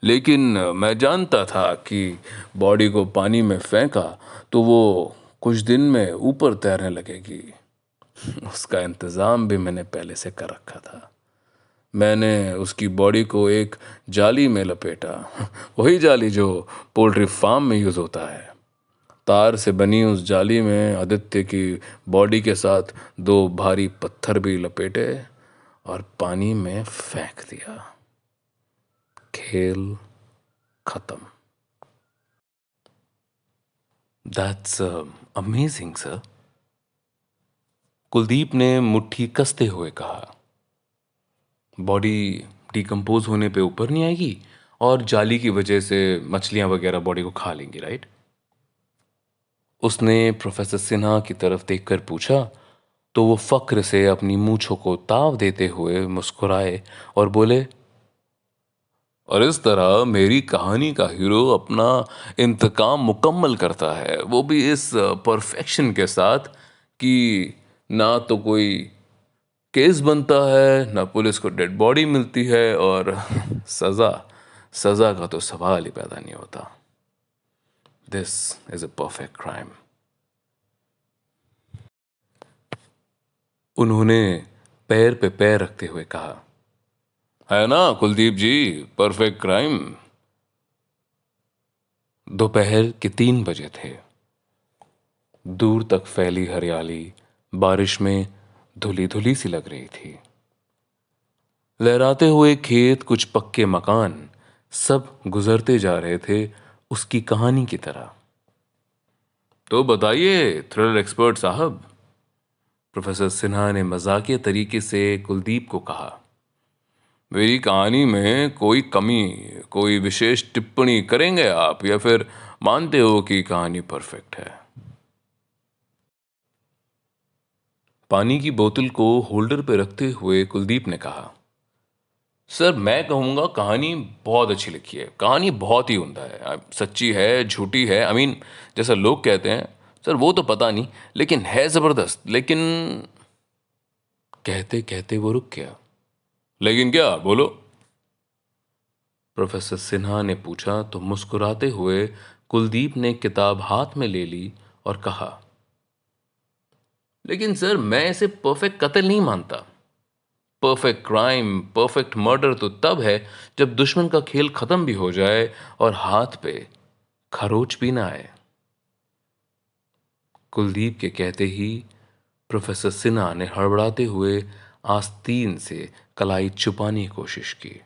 लेकिन मैं जानता था कि बॉडी को पानी में फेंका तो वो कुछ दिन में ऊपर तैरने लगेगी। उसका इंतज़ाम भी मैंने पहले से कर रखा था। मैंने उसकी बॉडी को एक जाली में लपेटा, वही जाली जो पोल्ट्री फार्म में यूज़ होता है। तार से बनी उस जाली में आदित्य की बॉडी के साथ 2 भारी पत्थर भी लपेटे और पानी में फेंक दिया। खेल खत्म। That's amazing sir. कुलदीप ने मुट्ठी कसते हुए कहा। बॉडी डिकम्पोज होने पे ऊपर नहीं आएगी और जाली की वजह से मछलियां वगैरह बॉडी को खा लेंगी, राइट? उसने प्रोफेसर सिन्हा की तरफ देखकर पूछा तो वो फक्र से अपनी मूंछों को ताव देते हुए मुस्कुराए और बोले, और इस तरह मेरी कहानी का हीरो अपना इंतकाम मुकम्मल करता है, वो भी इस परफेक्शन के साथ कि ना तो कोई केस बनता है, ना पुलिस को डेड बॉडी मिलती है और सज़ा सज़ा का तो सवाल ही पैदा नहीं होता। This is a perfect crime. उन्होंने पैर पे पैर रखते हुए कहा, है ना कुलदीप जी, परफेक्ट क्राइम। दोपहर के 3 बजे थे। दूर तक फैली हरियाली बारिश में धुली धुली सी लग रही थी। लहराते हुए खेत, कुछ पक्के मकान, सब गुजरते जा रहे थे उसकी कहानी की तरह। तो बताइए थ्रिलर एक्सपर्ट साहब, प्रोफेसर सिन्हा ने मजाकिया तरीके से कुलदीप को कहा, मेरी कहानी में कोई कमी, कोई विशेष टिप्पणी करेंगे आप या फिर मानते हो कि कहानी परफेक्ट है? पानी की बोतल को होल्डर पे रखते हुए कुलदीप ने कहा, सर मैं कहूँगा कहानी बहुत अच्छी लिखी है। कहानी बहुत ही उम्दा है, सच्ची है, झूठी है, जैसा लोग कहते हैं सर वो तो पता नहीं, लेकिन है ज़बरदस्त। लेकिन कहते कहते वो रुक गया। लेकिन क्या, बोलो, प्रोफेसर सिन्हा ने पूछा तो मुस्कुराते हुए कुलदीप ने किताब हाथ में ले ली और कहा, लेकिन सर मैं इसे परफेक्ट कत्ल नहीं मानता। परफेक्ट क्राइम, परफेक्ट मर्डर तो तब है जब दुश्मन का खेल खत्म भी हो जाए और हाथ पे खरोच भी ना आए। कुलदीप के कहते ही प्रोफेसर सिन्हा ने हड़बड़ाते हुए आस्तीन से कलाई छुपाने की कोशिश की।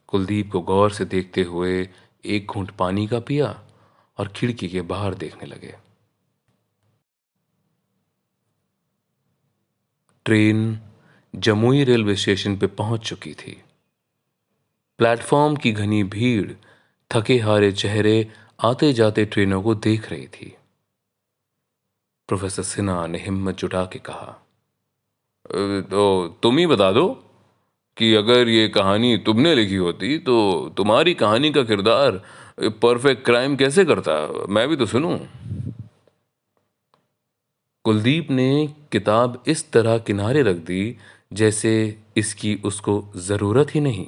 कुलदीप को गौर से देखते हुए एक घूंट पानी का पिया और खिड़की के बाहर देखने लगे। ट्रेन जमुई रेलवे स्टेशन पे पहुंच चुकी थी। प्लेटफॉर्म की घनी भीड़ थके हारे चेहरे आते जाते ट्रेनों को देख रही थी। प्रोफेसर सिन्हा ने हिम्मत जुटा के कहा, तो तुम ही बता दो कि अगर ये कहानी तुमने लिखी होती तो तुम्हारी कहानी का किरदार परफेक्ट क्राइम कैसे करता, मैं भी तो सुनूं। कुलदीप ने किताब इस तरह किनारे रख दी जैसे इसकी उसको जरूरत ही नहीं।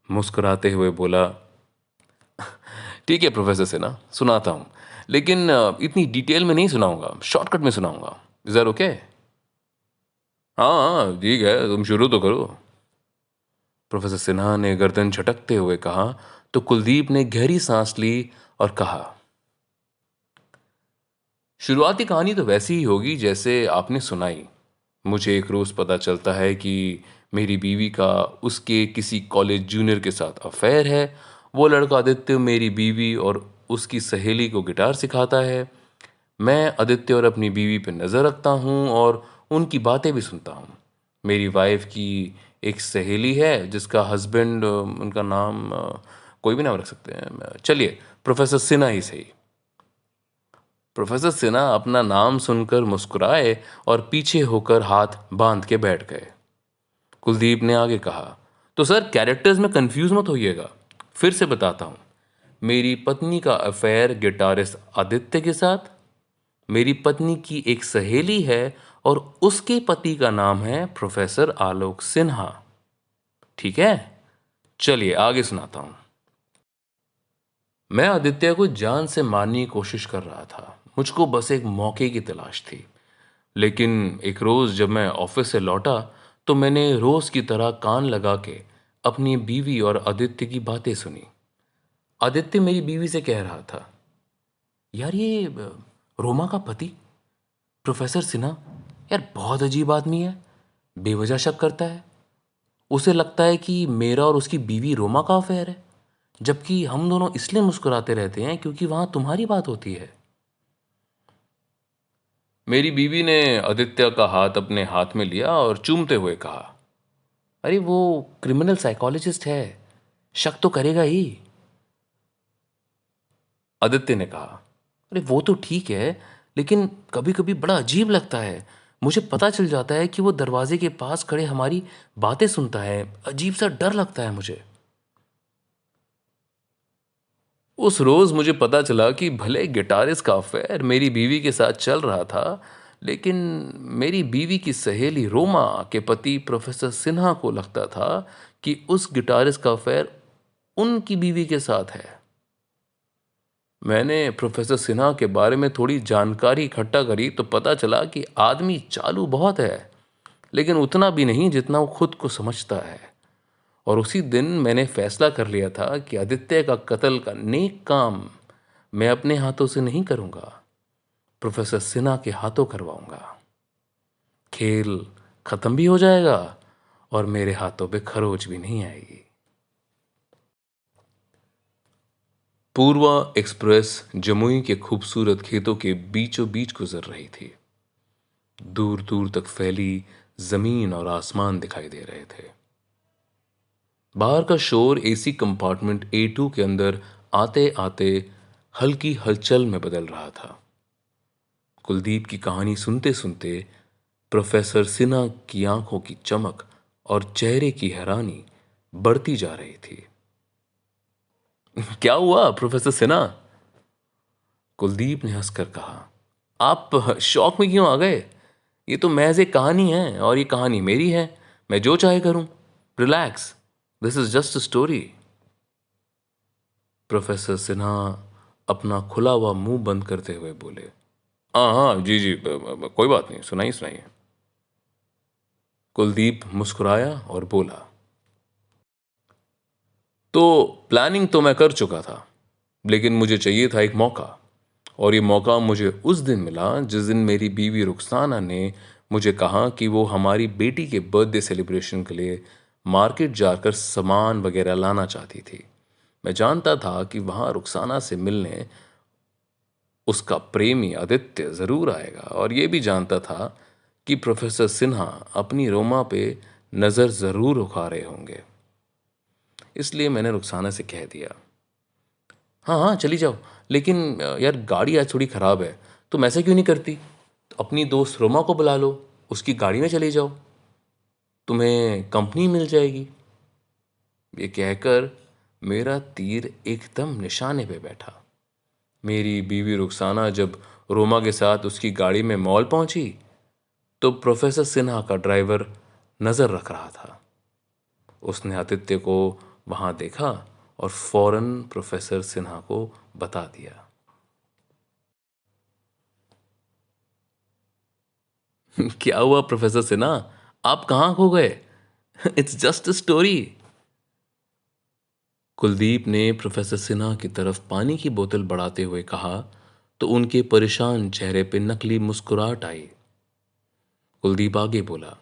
मुस्कुराते हुए बोला, ठीक है प्रोफेसर सिन्हा, सुनाता हूं, लेकिन इतनी डिटेल में नहीं सुनाऊंगा, शॉर्टकट में सुनाऊंगा। Is that okay? हाँ हाँ ठीक है, तुम शुरू तो करो। प्रोफेसर सिन्हा ने गर्दन झटकते हुए कहा तो कुलदीप ने गहरी सांस ली और कहा, शुरुआती कहानी तो वैसी ही होगी जैसे आपने सुनाई। मुझे एक रोज पता चलता है कि मेरी बीवी का उसके किसी कॉलेज जूनियर के साथ अफेयर है। वो लड़का आदित्य मेरी बीवी और उसकी सहेली को गिटार सिखाता है। मैं आदित्य और अपनी बीवी पर नज़र रखता हूँ और उनकी बातें भी सुनता हूँ। मेरी वाइफ की एक सहेली है जिसका हस्बैंड, उनका नाम कोई भी नाम रख सकते हैं, चलिए प्रोफेसर सिन्हा ही सही। प्रोफेसर सिन्हा अपना नाम सुनकर मुस्कुराए और पीछे होकर हाथ बांध के बैठ गए। कुलदीप ने आगे कहा, तो सर कैरेक्टर्स में कंफ्यूज मत होइएगा, फिर से बताता हूँ। मेरी पत्नी का अफेयर गिटारिस्ट आदित्य के साथ, मेरी पत्नी की एक सहेली है और उसके पति का नाम है प्रोफेसर आलोक सिन्हा। ठीक है, चलिए आगे सुनाता हूं। मैं आदित्य को जान से मारने की कोशिश कर रहा था। मुझको बस एक मौके की तलाश थी। लेकिन एक रोज जब मैं ऑफिस से लौटा तो मैंने रोज की तरह कान लगा के अपनी बीवी और आदित्य की बातें सुनी। आदित्य मेरी बीवी से कह रहा था, यार ये रोमा का पति प्रोफेसर सिन्हा, यार बहुत अजीब आदमी है, बेवजह शक करता है। उसे लगता है कि मेरा और उसकी बीवी रोमा का अफेयर है, जबकि हम दोनों इसलिए मुस्कुराते रहते हैं क्योंकि वहां तुम्हारी बात होती है। मेरी बीवी ने आदित्य का हाथ अपने हाथ में लिया और चूमते हुए कहा, अरे वो क्रिमिनल साइकोलॉजिस्ट है, शक तो करेगा ही। आदित्य ने कहा, अरे वो तो ठीक है, लेकिन कभी कभी बड़ा अजीब लगता है। मुझे पता चल जाता है कि वो दरवाजे के पास खड़े हमारी बातें सुनता है, अजीब सा डर लगता है मुझे। उस रोज मुझे पता चला कि भले गिटारिस्ट का अफेयर मेरी बीवी के साथ चल रहा था, लेकिन मेरी बीवी की सहेली रोमा के पति प्रोफेसर सिन्हा को लगता था कि उस गिटारिस्ट का अफेयर उनकी बीवी के साथ है। मैंने प्रोफेसर सिन्हा के बारे में थोड़ी जानकारी इकट्ठा करी तो पता चला कि आदमी चालू बहुत है, लेकिन उतना भी नहीं जितना वो खुद को समझता है। और उसी दिन मैंने फैसला कर लिया था कि आदित्य का कत्ल का नेक काम मैं अपने हाथों से नहीं करूंगा, प्रोफेसर सिन्हा के हाथों करवाऊंगा। खेल खत्म भी हो जाएगा और मेरे हाथों पे खरोच भी नहीं आएगी। पूर्वा एक्सप्रेस जमुई के खूबसूरत खेतों के बीचों बीच गुजर रही थी। दूर दूर तक फैली जमीन और आसमान दिखाई दे रहे थे। बाहर का शोर एसी कंपार्टमेंट A2 के अंदर आते आते हल्की हलचल में बदल रहा था। कुलदीप की कहानी सुनते सुनते प्रोफेसर सिन्हा की आंखों की चमक और चेहरे की हैरानी बढ़ती जा रही थी। क्या हुआ प्रोफेसर सिन्हा? कुलदीप ने हंसकर कहा, आप शौक में क्यों आ गए? ये तो महज एक कहानी है और ये कहानी मेरी है, मैं जो चाहे करूं। Relax, this is just a story. Professor Sinha अपना खुला हुआ मुंह बंद करते हुए बोले, हाँ हाँ जी जी, कोई बात नहीं, सुनाइए सुनाइए। कुलदीप मुस्कुराया और बोला, तो प्लानिंग तो मैं कर चुका था, लेकिन मुझे चाहिए था एक मौका। और ये मौका मुझे उस दिन मिला जिस दिन मेरी बीवी रुखसाना ने मुझे कहा कि वो हमारी बेटी के बर्थडे सेलिब्रेशन के लिए मार्केट जाकर सामान वगैरह लाना चाहती थी। मैं जानता था कि वहाँ रुखसाना से मिलने उसका प्रेमी आदित्य ज़रूर आएगा, और ये भी जानता था कि प्रोफेसर सिन्हा अपनी रोमा पे नज़र ज़रूर उठा रहे होंगे। इसलिए मैंने रुखसाना से कह दिया, हाँ हाँ चली जाओ, लेकिन यार गाड़ी आज थोड़ी ख़राब है, तुम ऐसा क्यों नहीं करती? अपनी दोस्त रोमा को बुला लो, उसकी गाड़ी में चले जाओ, तुम्हें कंपनी मिल जाएगी। ये कहकर मेरा तीर एकदम निशाने पे बैठा। मेरी बीवी रुखसाना जब रोमा के साथ उसकी गाड़ी में मॉल पहुंची तो प्रोफेसर सिन्हा का ड्राइवर नजर रख रहा था। उसने आदित्य को वहां देखा और फौरन प्रोफेसर सिन्हा को बता दिया। क्या हुआ प्रोफेसर सिन्हा, आप कहां खो गए? It's just a story. Kuldeep ने प्रोफेसर सिन्हा की तरफ पानी की बोतल बढ़ाते हुए कहा तो उनके परेशान चेहरे पे नकली मुस्कुराहट आई। कुलदीप आगे बोला,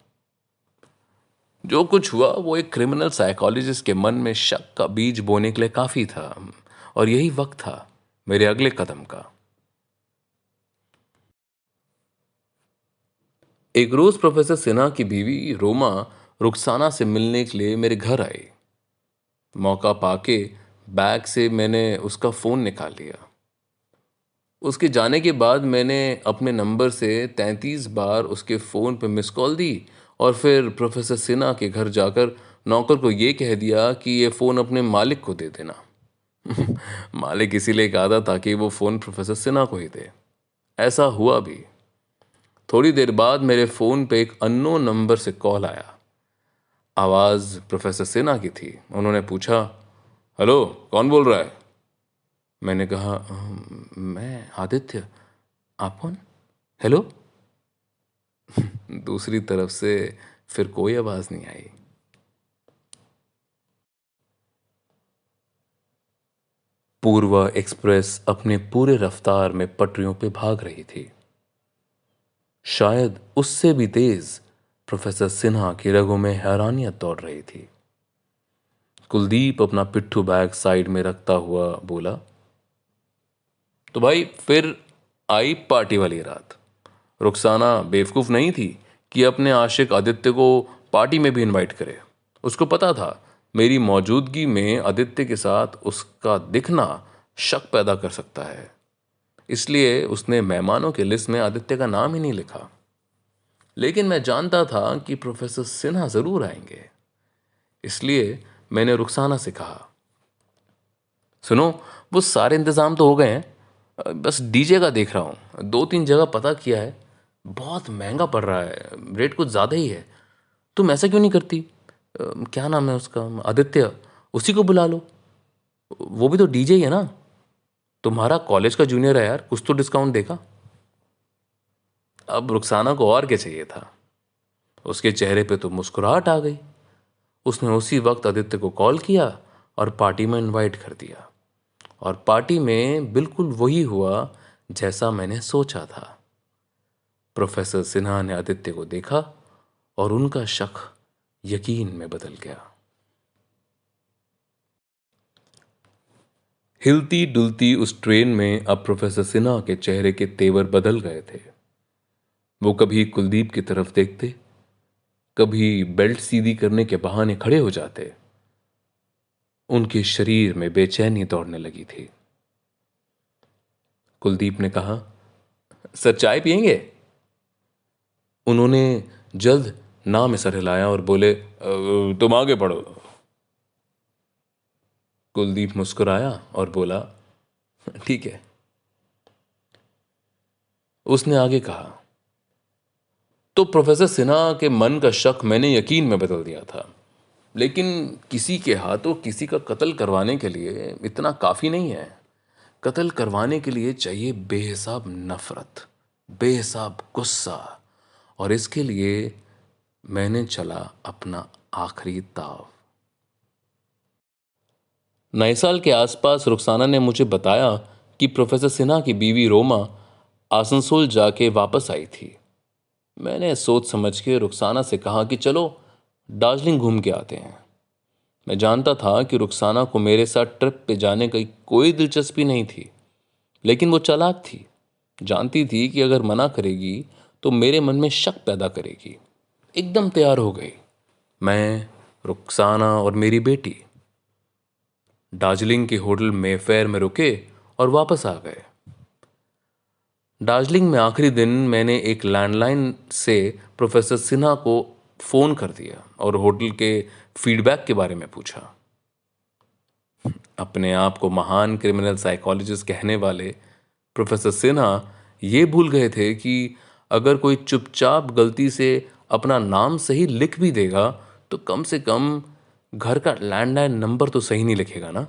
जो कुछ हुआ वो एक क्रिमिनल साइकोलॉजिस्ट के मन में शक का बीज बोने के लिए काफी था, और यही वक्त था मेरे अगले कदम का। एक रोज प्रोफेसर सिन्हा की बीवी रोमा रुखसाना से मिलने के लिए मेरे घर आई। मौका पाके बैग से मैंने उसका फ़ोन निकाल लिया। उसके जाने के बाद मैंने अपने नंबर से 33 बार उसके फ़ोन पे मिस कॉल दी और फिर प्रोफेसर सिन्हा के घर जाकर नौकर को ये कह दिया कि ये फ़ोन अपने मालिक को दे देना। मालिक इसीलिए कहा था ताकि वो फ़ोन प्रोफेसर सिन्हा को ही दे। ऐसा हुआ भी। थोड़ी देर बाद मेरे फ़ोन पे एक अननोन नंबर से कॉल आया। आवाज़ प्रोफेसर सिन्हा की थी। उन्होंने पूछा, हेलो, कौन बोल रहा है? मैंने कहा, मैं आदित्य। आप कौन? हेलो? दूसरी तरफ से फिर कोई आवाज नहीं आई। पूर्वा एक्सप्रेस अपने पूरे रफ्तार में पटरियों पे भाग रही थी। शायद उससे भी तेज प्रोफेसर सिन्हा की रगों में हैरानियत दौड़ रही थी। कुलदीप अपना पिट्ठू बैग साइड में रखता हुआ बोला, तो भाई फिर आई पार्टी वाली रात। रुखसाना बेवकूफ नहीं थी कि अपने आशिक आदित्य को पार्टी में भी इनवाइट करे। उसको पता था मेरी मौजूदगी में आदित्य के साथ उसका दिखना शक पैदा कर सकता है, इसलिए उसने मेहमानों के लिस्ट में आदित्य का नाम ही नहीं लिखा। लेकिन मैं जानता था कि प्रोफेसर सिन्हा जरूर आएंगे, इसलिए मैंने रुखसाना से कहा, सुनो, वो सारे इंतजाम तो हो गए हैं, बस डीजे का देख रहा हूँ। 2-3 जगह पता किया है, बहुत महंगा पड़ रहा है, रेट कुछ ज़्यादा ही है। तुम ऐसा क्यों नहीं करती? क्या नाम है उसका, आदित्य, उसी को बुला लो। वो भी तो डीजे ही है ना, तुम्हारा कॉलेज का जूनियर है यार, कुछ तो डिस्काउंट देगा। अब रुखसाना को और क्या चाहिए था? उसके चेहरे पे तो मुस्कुराहट आ गई। उसने उसी वक्त आदित्य को कॉल किया और पार्टी में इनवाइट कर दिया। और पार्टी में बिल्कुल वही हुआ जैसा मैंने सोचा था। प्रोफेसर सिन्हा ने आदित्य को देखा और उनका शक यकीन में बदल गया। हिलती डुलती उस ट्रेन में अब प्रोफेसर सिन्हा के चेहरे के तेवर बदल गए थे। वो कभी कुलदीप की तरफ देखते, कभी बेल्ट सीधी करने के बहाने खड़े हो जाते। उनके शरीर में बेचैनी दौड़ने लगी थी। कुलदीप ने कहा, सर चाय पियेंगे? उन्होंने जल्द ना में सर हिलाया और बोले, तुम आगे पढ़ो। कुलदीप मुस्कुराया और बोला, ठीक है। उसने आगे कहा, तो प्रोफेसर सिन्हा के मन का शक मैंने यकीन में बदल दिया था। लेकिन किसी के हाथों किसी का कत्ल करवाने के लिए इतना काफी नहीं है। कत्ल करवाने के लिए चाहिए बेहिसाब नफरत, बेहिसाब गुस्सा, और इसके लिए मैंने चला अपना आखिरी दाव। नए साल के आसपास रुखसाना ने मुझे बताया कि प्रोफेसर सिन्हा की बीवी रोमा आसनसोल जाके वापस आई थी। मैंने सोच समझ के रुखसाना से कहा कि चलो दार्जिलिंग घूम के आते हैं। मैं जानता था कि रुखसाना को मेरे साथ ट्रिप पे जाने की कोई दिलचस्पी नहीं थी, लेकिन वो चालाक थी। जानती थी कि अगर मना करेगी तो मेरे मन में शक पैदा करेगी। एकदम तैयार हो गई। मैं, रुखसाना और मेरी बेटी दार्जिलिंग के होटल मेफेयर में रुके और वापस आ गए। दार्जिलिंग में आखिरी दिन मैंने एक लैंडलाइन से प्रोफेसर सिन्हा को फ़ोन कर दिया और होटल के फीडबैक के बारे में पूछा। अपने आप को महान क्रिमिनल साइकोलॉजिस्ट कहने वाले प्रोफेसर सिन्हा ये भूल गए थे कि अगर कोई चुपचाप गलती से अपना नाम सही लिख भी देगा तो कम से कम घर का लैंडलाइन नंबर तो सही नहीं लिखेगा ना।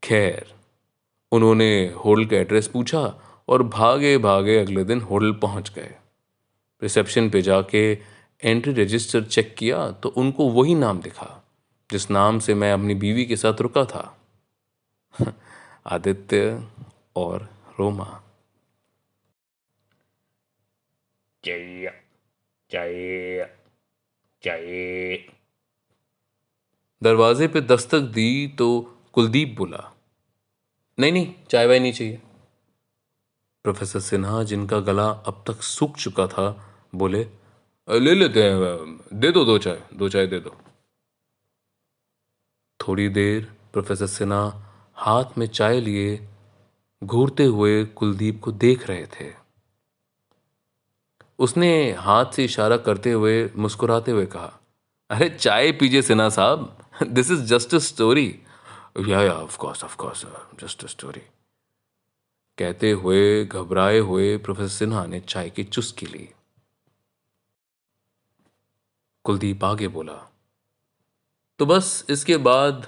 खैर, उन्होंने होटल का एड्रेस पूछा और भागे भागे अगले दिन होटल पहुंच गए। रिसेप्शन पे जाके एंट्री रजिस्टर चेक किया तो उनको वही नाम दिखा जिस नाम से मैं अपनी बीवी के साथ रुका था, आदित्य और रोमा। चाहिए, चाहिए, चाहिए। दरवाजे पे दस्तक दी तो कुलदीप बोला, नहीं नहीं, चाय वाय नहीं चाहिए। प्रोफेसर सिन्हा, जिनका गला अब तक सूख चुका था, बोले, ले लेते हैं, दे दो दो चाय दे दो। थोड़ी देर प्रोफेसर सिन्हा हाथ में चाय लिए घूरते हुए कुलदीप को देख रहे थे। उसने हाथ से इशारा करते हुए मुस्कुराते हुए कहा, अरे चाय पीजिए सिन्हा साहब, this is just a story. Yeah of course just a story. कहते हुए घबराए हुए प्रोफेसर सिन्हा ने चाय की चुस्की ली। कुलदीप आगे बोला, तो बस इसके बाद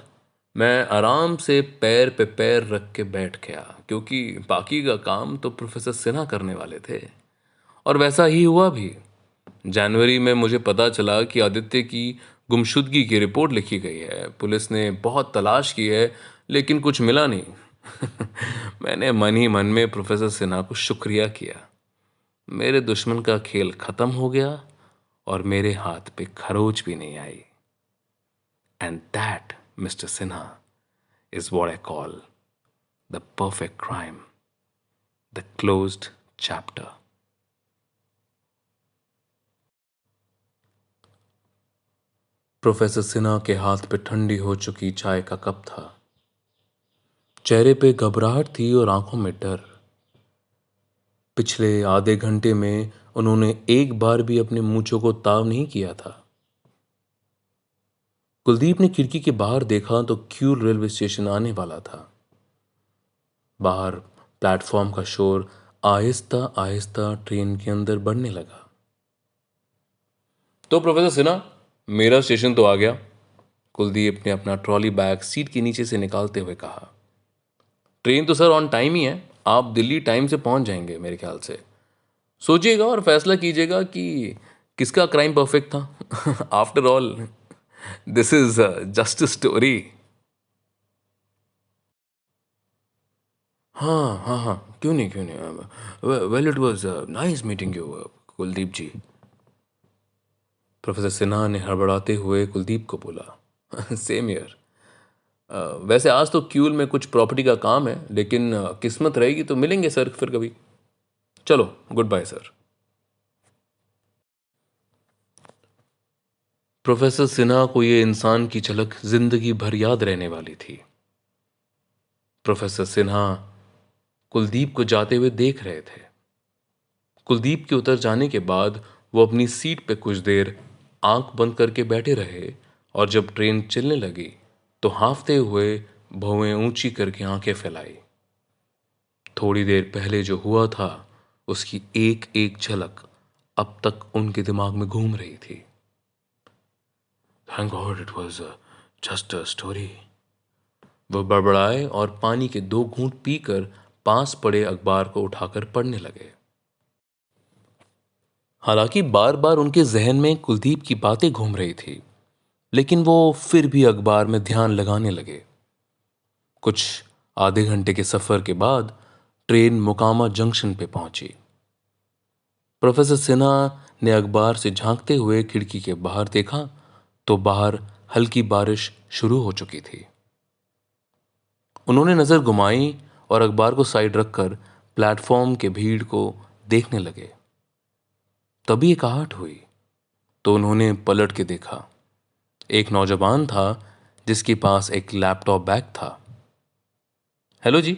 मैं आराम से पैर पे पैर रख के बैठ गया, क्योंकि बाकी का काम तो प्रोफेसर सिन्हा करने वाले थे। और वैसा ही हुआ भी। जनवरी में मुझे पता चला कि आदित्य की गुमशुदगी की रिपोर्ट लिखी गई है। पुलिस ने बहुत तलाश की है, लेकिन कुछ मिला नहीं। मैंने मन ही मन में प्रोफेसर सिन्हा को शुक्रिया किया। मेरे दुश्मन का खेल खत्म हो गया और मेरे हाथ पे खरोच भी नहीं आई। And that, mister Sinha, is what I call the perfect crime, the closed chapter. Professor Sinha के हाथ पे ठंडी हो चुकी चाय का कप था। चेहरे पे घबराहट थी और आंखों में डर। पिछले आधे घंटे में उन्होंने एक बार भी अपने मूंछों को ताव नहीं किया था। कुलदीप ने खिड़की के बाहर देखा तो क्यूल रेलवे स्टेशन आने वाला था। बाहर प्लेटफॉर्म का शोर आहिस्ता आहिस्ता ट्रेन के अंदर बढ़ने लगा। तो प्रोफेसर सिन्हा, मेरा स्टेशन तो आ गया। कुलदीप ने अपना ट्रॉली बैग सीट के नीचे से निकालते हुए कहा। ट्रेन तो सर ऑन टाइम ही है, आप दिल्ली टाइम से पहुंच जाएंगे मेरे ख्याल से। सोचिएगा और फैसला कीजिएगा कि किसका क्राइम परफेक्ट था। After all this is just story. हाँ, क्यों नहीं। Well, it was nice meeting you Kuldeep ji. Professor Sinha ने हड़बड़ाते हुए कुलदीप को बोला, सेम ईयर। वैसे आज तो क्यूल में कुछ प्रॉपर्टी का काम है, लेकिन किस्मत रहेगी तो मिलेंगे सर फिर कभी। चलो, good bye sir. Professor Sinha को ये इंसान की झलक जिंदगी भर याद रहने वाली थी। प्रोफेसर सिन्हा कुलदीप को जाते हुए देख रहे थे। कुलदीप के उतर जाने के बाद वो अपनी सीट पे कुछ देर आंख बंद करके बैठे रहे, और जब ट्रेन चलने लगी तो हांफते हुए भौहें ऊंची करके आंखें फैलाई। थोड़ी देर पहले जो हुआ था उसकी एक एक झलक अब तक उनके दिमाग में घूम रही थी। Thank God it was just a story. वह बड़बड़ाए और पानी के 2 घूंट पीकर पास पड़े अखबार को उठाकर पढ़ने लगे। हालांकि बार बार उनके जहन में कुलदीप की बातें घूम रही थी, लेकिन वो फिर भी अखबार में ध्यान लगाने लगे। कुछ आधे घंटे के सफर के बाद ट्रेन मोकामा जंक्शन पे पहुंची। प्रोफेसर सिन्हा ने अखबार से झांकते हुए खिड़की के बाहर देखा तो बाहर हल्की बारिश शुरू हो चुकी थी। उन्होंने नजर घुमाई और अखबार को साइड रखकर प्लेटफॉर्म के भीड़ को देखने लगे। तभी एक आहट हुई तो उन्होंने पलट के देखा। एक नौजवान था जिसके पास एक लैपटॉप बैग था। हेलो जी,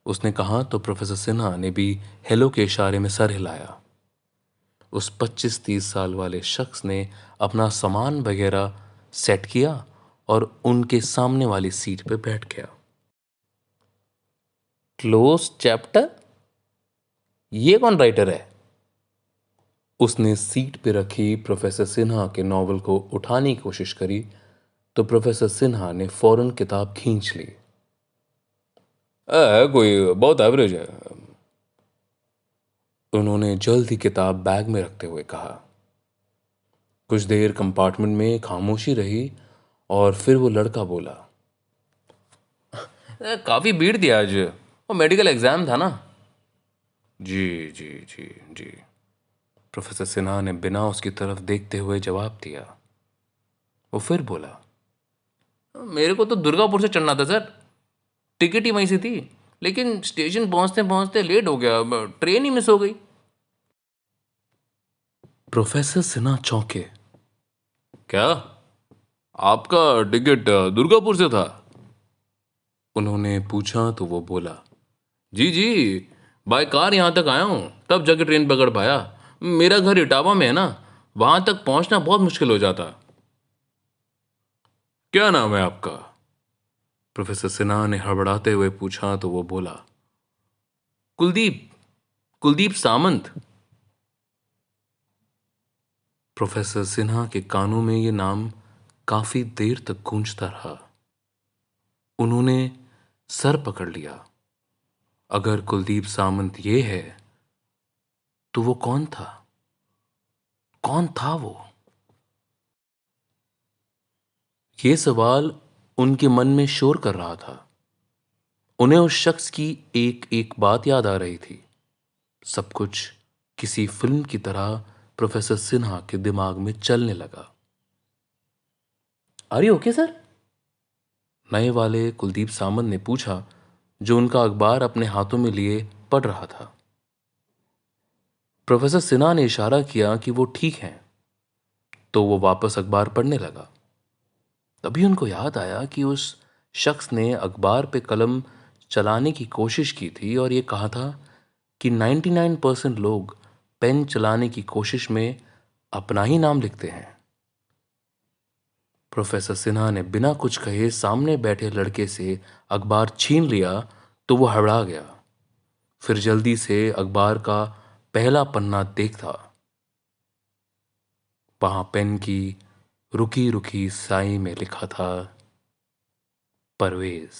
उसने कहा तो प्रोफेसर सिन्हा ने भी हेलो के इशारे में सर हिलाया। उस 25-30 साल वाले शख्स ने अपना सामान वगैरह सेट किया और उनके सामने वाली सीट पर बैठ गया। Close chapter? ये कौन राइटर है? उसने सीट पे रखी प्रोफेसर सिन्हा के नॉवल को उठाने की कोशिश करी तो प्रोफेसर सिन्हा ने फौरन किताब खींच ली। कोई बहुत एवरेज है, उन्होंने जल्द ही किताब बैग में रखते हुए कहा। कुछ देर कंपार्टमेंट में खामोशी रही और फिर वो लड़का बोला, काफी भीड़ थी आज, वो मेडिकल एग्जाम था ना। जी जी जी जी, प्रोफेसर सिन्हा ने बिना उसकी तरफ देखते हुए जवाब दिया। वो फिर बोला, मेरे को तो दुर्गापुर से चढ़ना था सर, टिकट ही वहीं से थी, लेकिन स्टेशन पहुंचते पहुंचते लेट हो गया, ट्रेन ही मिस हो गई। प्रोफेसर सिन्हा चौंके। क्या? आपका टिकट दुर्गापुर से था? उन्होंने पूछा तो वो बोला, जी जी, बाय कार यहां तक आया हूं, तब जाके ट्रेन पकड़ पाया। मेरा घर इटावा में है ना, वहां तक पहुंचना बहुत मुश्किल हो जाता। क्या नाम है आपका? प्रोफेसर सिन्हा ने हड़बड़ाते हुए पूछा तो वो बोला, कुलदीप, कुलदीप सामंत। प्रोफेसर सिन्हा के कानों में ये नाम काफी देर तक गूंजता रहा। उन्होंने सर पकड़ लिया। अगर कुलदीप सामंत ये है तो वो कौन था? कौन था वो? ये सवाल उनके मन में शोर कर रहा था। उन्हें उस शख्स की एक एक बात याद आ रही थी। सब कुछ किसी फिल्म की तरह प्रोफेसर सिन्हा के दिमाग में चलने लगा। Are you okay sir? नए वाले कुलदीप सामंत ने पूछा, जो उनका अखबार अपने हाथों में लिए पढ़ रहा था। प्रोफेसर सिन्हा ने इशारा किया कि वो ठीक हैं, तो वो वापस अखबार पढ़ने लगा। तभी उनको याद आया कि उस शख्स ने अखबार पे कलम चलाने की कोशिश की थी और ये कहा था कि 99% लोग पेन चलाने की कोशिश में अपना ही नाम लिखते हैं। प्रोफेसर सिन्हा ने बिना कुछ कहे सामने बैठे लड़के से अखबार छीन लिया तो वो हड़बड़ा गया। फिर जल्दी से अखबार का पहला पन्ना देखा। वहां पेन की रुकी रुकी स्याही में लिखा था, परवेज।